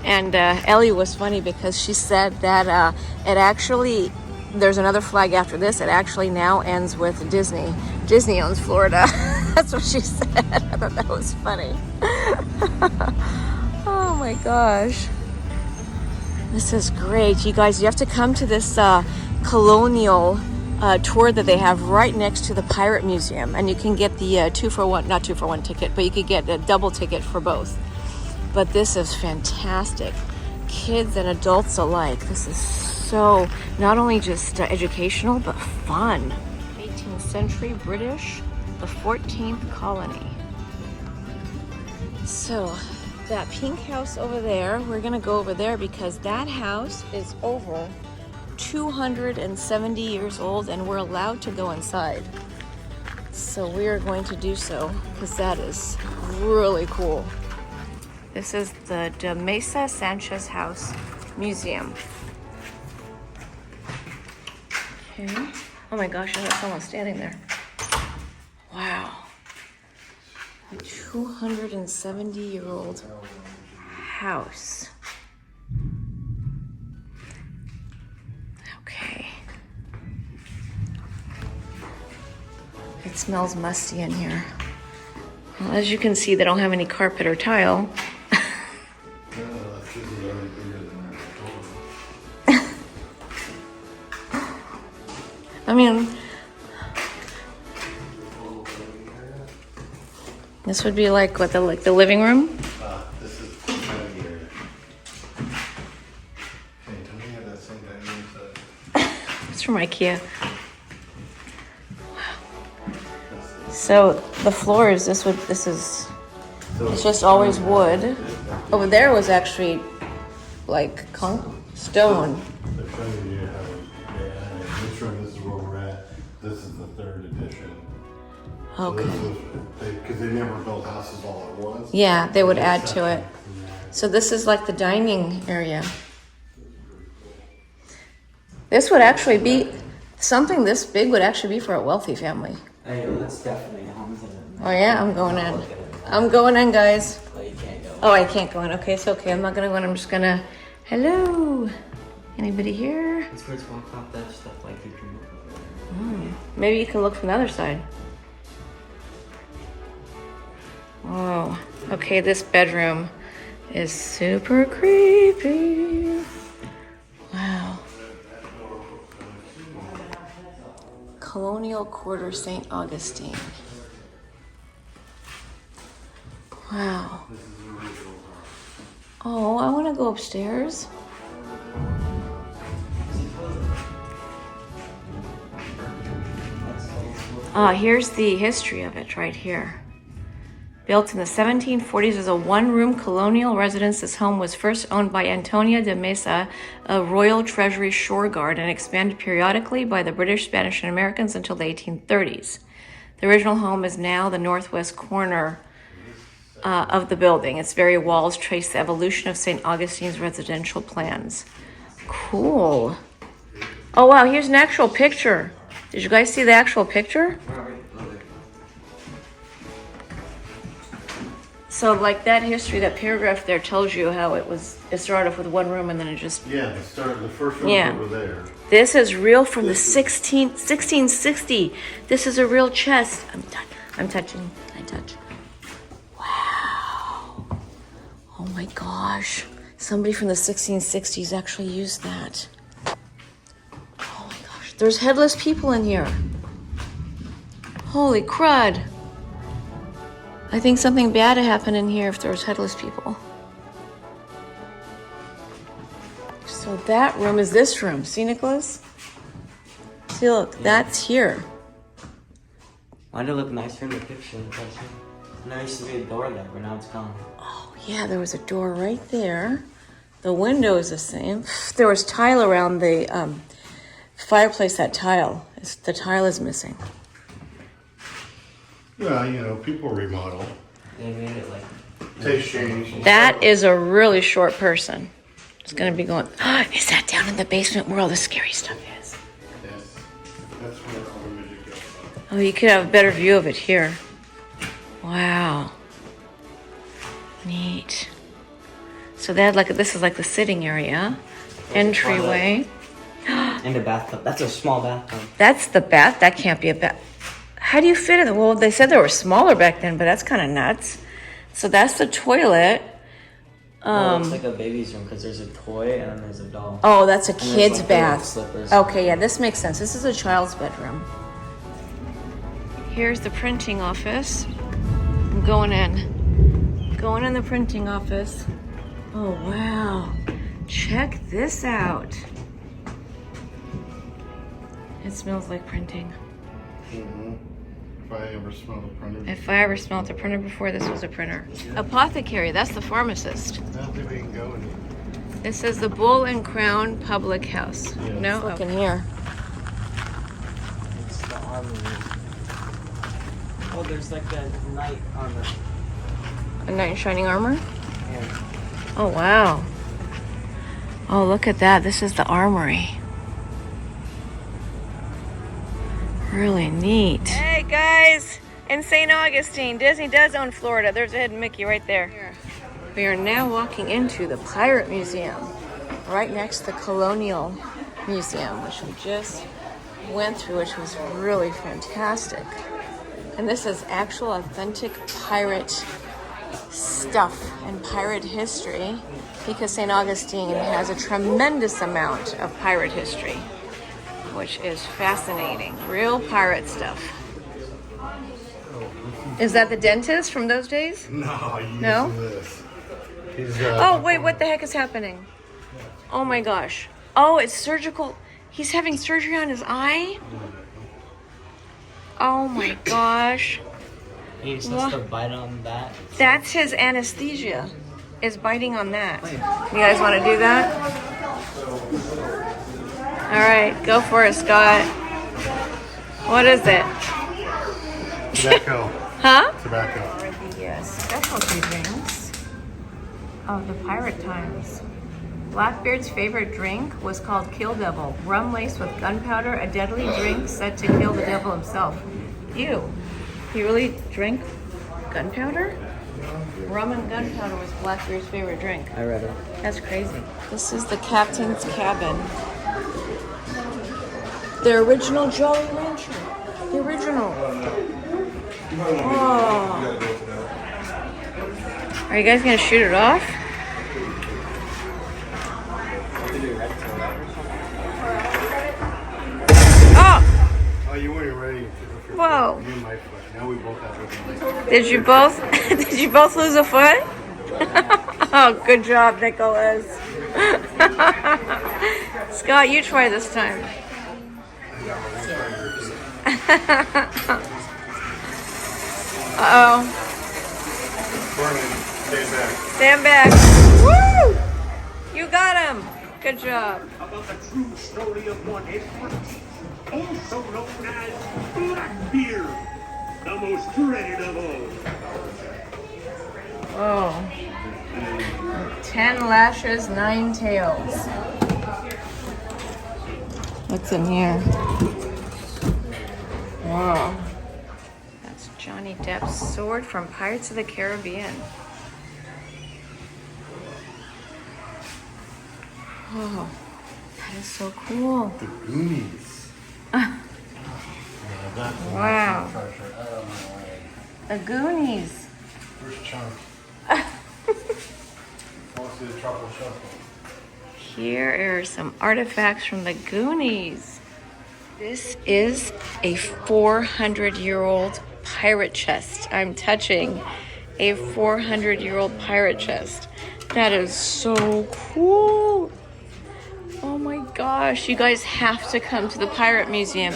S1: And Ellie was funny because she said that it actually, there's another flag after this. It actually now ends with Disney. Disney owns Florida. That's what she said. I thought that was funny. Oh my gosh. This is great. You guys, you have to come to this colonial tour that they have right next to the Pirate Museum. And you can get the 2-for-1, not 2-for-1 ticket, but you could get a double ticket for both. But this is fantastic. Kids and adults alike. This is so, not only just educational, but fun. 18th century British, the 14th colony. So, that pink house over there, we're gonna go over there because that house is over 270 years old and we're allowed to go inside. So we are going to do so because that is really cool. This is the De Mesa Sanchez House Museum. Okay. Oh my gosh, I have someone standing there. Wow. A 270-year-old house. Okay. It smells musty in here. Well, as you can see, they don't have any carpet or tile. I mean, this would be like what the living room.
S3: This is kind of weird. Hey, don't you have that same dining room set?
S1: It's from IKEA. So the floors, it's just always wood. Over there was actually like stone.
S3: They're showing you how this room, this is where we're at. This is the 3rd edition.
S1: Okay.
S3: Because they never built houses all at once.
S1: Yeah, they would add to it. So this is like the dining area. This would actually be, something this big would actually be for a wealthy family.
S8: Hey, that's definitely a home.
S1: Oh yeah, I'm going in. I'm going in, guys.
S8: Oh, you can't go.
S1: Oh, I can't go in. Okay, it's okay. I'm not gonna go in. I'm just gonna, hello. Anybody here?
S8: It's where it's walk off that stuff like you dream of.
S1: Maybe you can look from the other side. Oh, okay, this bedroom is super creepy. Wow. Colonial Quarter, St. Augustine. Wow. Oh, I want to go upstairs. Here's the history of it right here. Built in the 1740s as a one-room colonial residence, this home was first owned by Antonia de Mesa, a Royal Treasury shore guard, and expanded periodically by the British, Spanish, and Americans until the 1830s. The original home is now the northwest corner of the building. Its very walls trace the evolution of St. Augustine's residential plans. Cool. Oh wow, here's an actual picture. Did you guys see the actual picture? So like that history, that paragraph there tells you how it started off with one room and then it just...
S3: Yeah, the first room
S1: Yeah.
S3: over there.
S1: This is real from the 1660. This is a real chest. I'm touching. Can I touch? Wow. Oh my gosh. Somebody from the 1660s actually used that. Oh my gosh. There's headless people in here. Holy crud. I think something bad happened in here if there was headless people. So that room is this room. See, Nicholas? See, look, that's here.
S8: Why'd it look nicer in the picture? There used to be a door there, but now it's gone.
S1: Oh, yeah, there was a door right there. The window is the same. There was tile around the fireplace, that tile. The tile is missing.
S3: Well, people remodel.
S8: They made it like...
S3: Taste change.
S1: That is a really short person. It's going to be going, is that down in the basement where all the scary stuff is?
S3: Yes. That's where all the magic goes.
S1: Oh, you could have a better view of it here. Wow. Neat. So they had this is like the sitting area. Entryway.
S8: And the bathtub. That's a small bathtub.
S1: That's the bath? That can't be a bath. How do you fit in? Well, they said they were smaller back then, but that's kind of nuts. So that's the toilet.
S8: It's like a baby's room because there's a toy and then there's a doll.
S1: Oh, that's a
S8: And
S1: kid's
S8: there's,
S1: bath.
S8: slippers.
S1: Okay, yeah, this makes sense. This is a child's bedroom. Here's the printing office. I'm going in. Going in the printing office. Oh, wow. Check this out. It smells like printing.
S3: Mm-hmm. If I ever smelled a printer.
S1: If I ever smelled a printer before, this was a printer. Apothecary, that's the pharmacist.
S3: I don't think we can go in here.
S1: This is the Bull and Crown Public House.
S3: Yeah.
S1: No? Look in here.
S8: It's the armory. Oh, there's like a knight armor.
S1: A knight in shining armor?
S8: Yeah.
S1: Oh, wow. Oh, look at that. This is the armory. Really neat. Hey, guys. In St. Augustine, Disney does own Florida. There's a hidden Mickey right there. We are now walking into the Pirate Museum, right next to the Colonial Museum, which we just went through, which was really fantastic. And this is actual authentic pirate stuff and pirate history, because St. Augustine has a tremendous amount of pirate history, which is fascinating. Real pirate stuff. Is that the dentist from those days?
S3: No, you
S1: No?
S3: this. He's,
S1: Oh, wait, what the heck is happening? Oh my gosh. Oh, it's surgical. He's having surgery on his eye? Oh my gosh.
S8: You're supposed to bite on that.
S1: That's his anesthesia, is biting on that. You guys want to do that? All right, go for it, Scott. What is it?
S3: Tobacco.
S1: Huh?
S3: Tobacco.
S1: Or the specialty drinks of the pirate times. Blackbeard's favorite drink was called Kill Devil, rum laced with gunpowder, a deadly drink said to kill the devil himself. Ew. He really drank gunpowder? Rum and gunpowder was Blackbeard's favorite drink.
S8: I read it.
S1: That's crazy. This is the captain's cabin. The original Jolly Rancher. The original. Oh. Are you guys gonna shoot it off? Oh!
S3: Oh, you weren't ready.
S1: Whoa.
S3: You and my foot. Now we both have it.
S1: Did you both lose a foot? Oh, good job, Nicholas. Scott, you try this time. Uh-oh. Stand back. Woo! You got him. Good job.
S10: About the true story of one Edward, also known as Blackbeard, the most dreaded of all.
S1: Oh. 10 lashes, 9 tails. What's in here? Wow. That's Johnny Depp's sword from Pirates of the Caribbean. Oh, that is so cool.
S3: The Goonies.
S1: Wow. The Goonies.
S3: Where's Chunk? Wants to do the truffle shuffle.
S1: Here are some artifacts from the Goonies. This is a 400-year-old pirate chest. I'm touching a 400-year-old pirate chest. That is so cool. Oh my gosh, you guys have to come to the Pirate Museum.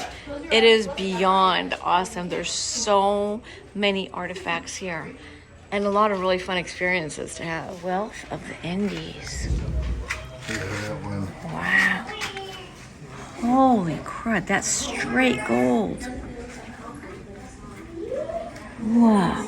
S1: It is beyond awesome. There's so many artifacts here and a lot of really fun experiences to have. The Wealth of the Indies.
S3: Yeah, that one.
S1: Wow. Holy crud, that's straight gold. Wow.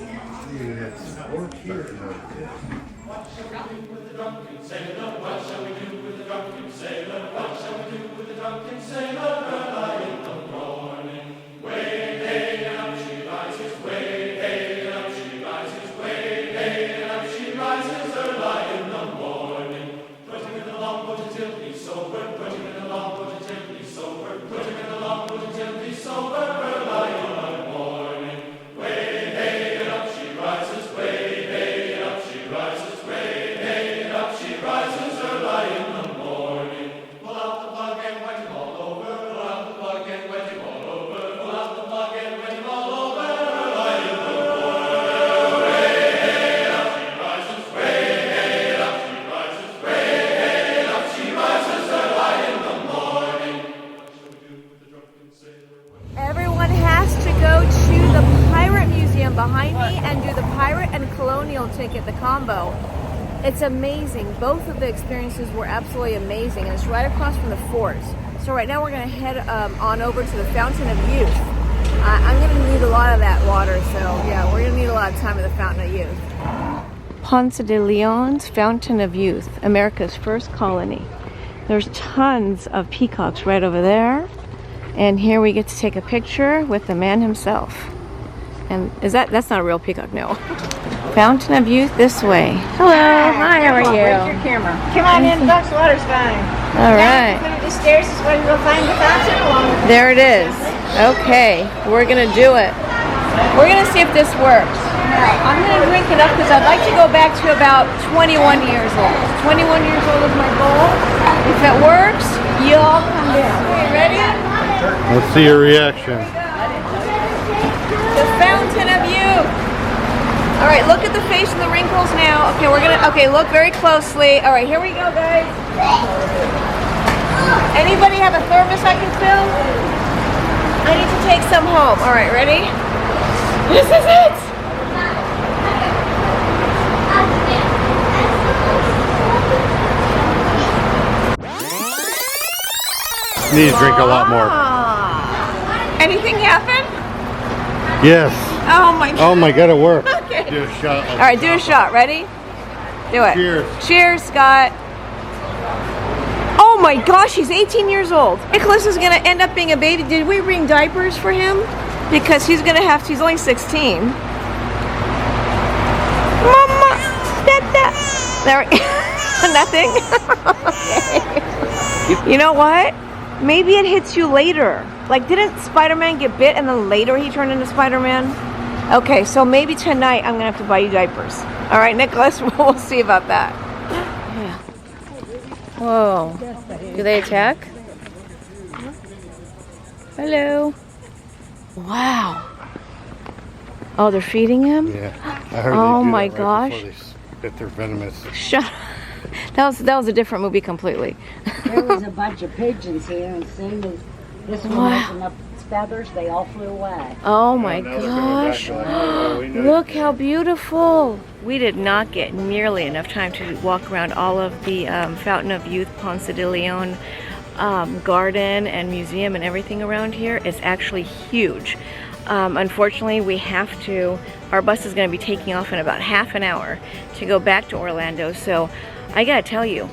S1: Everyone has to go to the Pirate Museum behind me and do the Pirate and Colonial ticket, the combo. It's amazing. Both of the experiences were absolutely amazing, and it's right across from the fort. So right now we're going to head on over to the Fountain of Youth. I'm gonna need a lot of that water, so yeah, we're gonna need a lot of time at the Fountain of Youth. Ponce de Leon's Fountain of Youth, America's first colony. There's tons of peacocks right over there. And here we get to take a picture with the man himself. And that's not a real peacock, no. Fountain of Youth this way. Hello, hi, how are you?
S4: Where's your camera? Come on in, Duck's Water's fine.
S1: All right.
S4: Down the stairs is where you'll find the fountain along with
S1: There it is. Okay, we're gonna do it. We're gonna see if this works. I'm gonna drink it up because I'd like to go back to about 21 years old. 21 years old is my goal. If it works, you all come down. Okay, ready?
S3: Let's see your reaction.
S1: The Fountain of Youth. All right, look at the face and the wrinkles now. Okay, look very closely. All right, here we go, guys. Anybody have a thermos I can fill? I need to take some home. All right, ready? This is it.
S3: Need to drink a lot more.
S1: Anything happen?
S3: Yes.
S1: Oh my God.
S3: Oh my God, it worked.
S1: Okay.
S3: Do a shot.
S1: All right, do a shot. Ready? Do it.
S3: Cheers.
S1: Cheers, Scott. Oh my gosh, he's 18 years old. Nicholas is gonna end up being a baby. Did we bring diapers for him? Because he's only 16. Mama, there, nothing. Okay. You know what? Maybe it hits you later. Like, didn't Spider-Man get bit and then later he turned into Spider-Man? Okay, so maybe tonight I'm gonna have to buy you diapers. All right, Nicholas, we'll see about that. Yeah. Whoa. Do they attack? Hello. Wow. Oh, they're feeding him?
S3: Yeah. I heard
S1: Oh
S3: they do
S1: my
S3: that right
S1: gosh.
S3: before they spit their venomous.
S1: Shut up. That was a different movie completely.
S11: There was a bunch of pigeons here, and as soon as this one
S1: Wow.
S11: opened up its feathers, they all flew away.
S1: Oh my
S3: Now they're coming back,
S1: gosh.
S3: like, oh, we know
S1: Look
S3: you
S1: how
S3: can't.
S1: beautiful. We did not get nearly enough time to walk around all of the Fountain of Youth Ponce de Leon garden and museum and everything around here. It's actually huge. Unfortunately, our bus is going to be taking off in about half an hour to go back to Orlando. So I gotta tell you,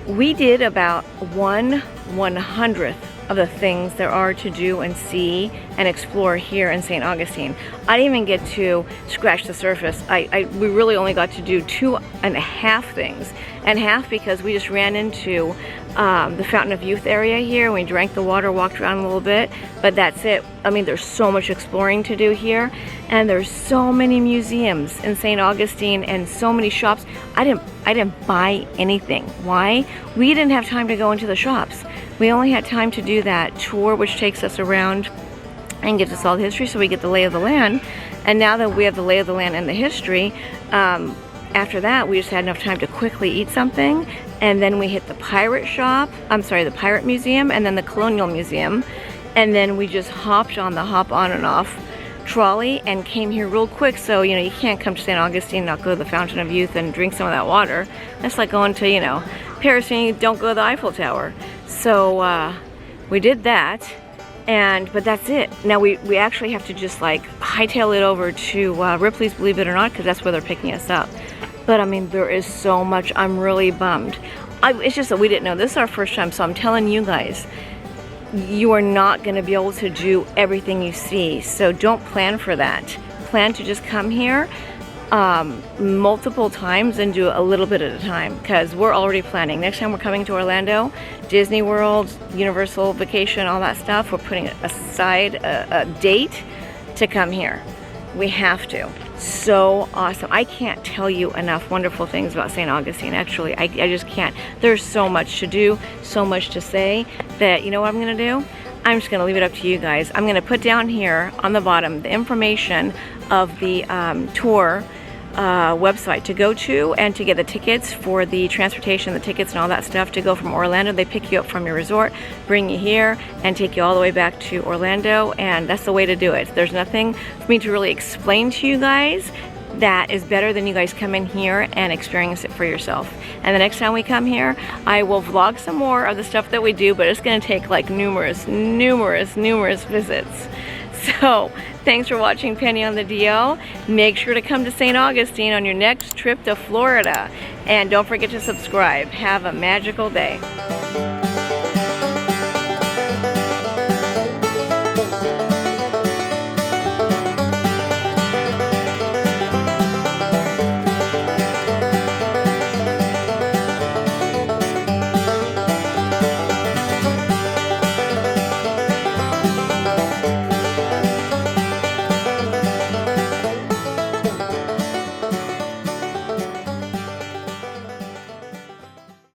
S1: we did about 1/100th of the things there are to do and see and explore here in St. Augustine. I didn't even get to scratch the surface. We really only got to do 2.5 things, and half because we just ran into the Fountain of Youth area here. We drank the water, walked around a little bit, but that's it. I mean, there's so much exploring to do here, and there's so many museums in St. Augustine and so many shops. I didn't buy anything. Why? We didn't have time to go into the shops. We only had time to do that tour, which takes us around and gives us all the history, so we get the lay of the land. And now that we have the lay of the land and the history, after that we just had enough time to quickly eat something, and then we hit the pirate shop, the pirate museum, and then the colonial museum, and then we just hopped on the hop on and off trolley and came here real quick. So you can't come to St. Augustine and not go to the Fountain of Youth and drink some of that water. That's like going to Paris and you don't go to the Eiffel Tower. So we did that, but that's it. Now we actually have to just like hightail it over to Ripley's, believe it or not, because that's where they're picking us up. But I mean, there is so much. I'm really bummed. It's just that we didn't know. This is our first time, so I'm telling you guys, you are not going to be able to do everything you see. So don't plan for that. Plan to just come here multiple times and do a little bit at a time, because we're already planning. Next time we're coming to Orlando, Disney World, Universal Vacation, all that stuff, we're putting aside a date to come here. We have to. So awesome. I can't tell you enough wonderful things about St. Augustine. Actually, I just can't. There's so much to do, so much to say, that you know what I'm going to do? I'm just going to leave it up to you guys. I'm going to put down here on the bottom the information of the tour website to go to and to get the tickets for the transportation, the tickets and all that stuff to go from Orlando. They pick you up from your resort, bring you here, and take you all the way back to Orlando, and that's the way to do it. There's nothing for me to really explain to you guys that is better than you guys come in here and experience it for yourself. And the next time we come here, I will vlog some more of the stuff that we do, but it's going to take like numerous visits. So, thanks for watching Penny on the DL. Make sure to come to St. Augustine on your next trip to Florida. And don't forget to subscribe. Have a magical day.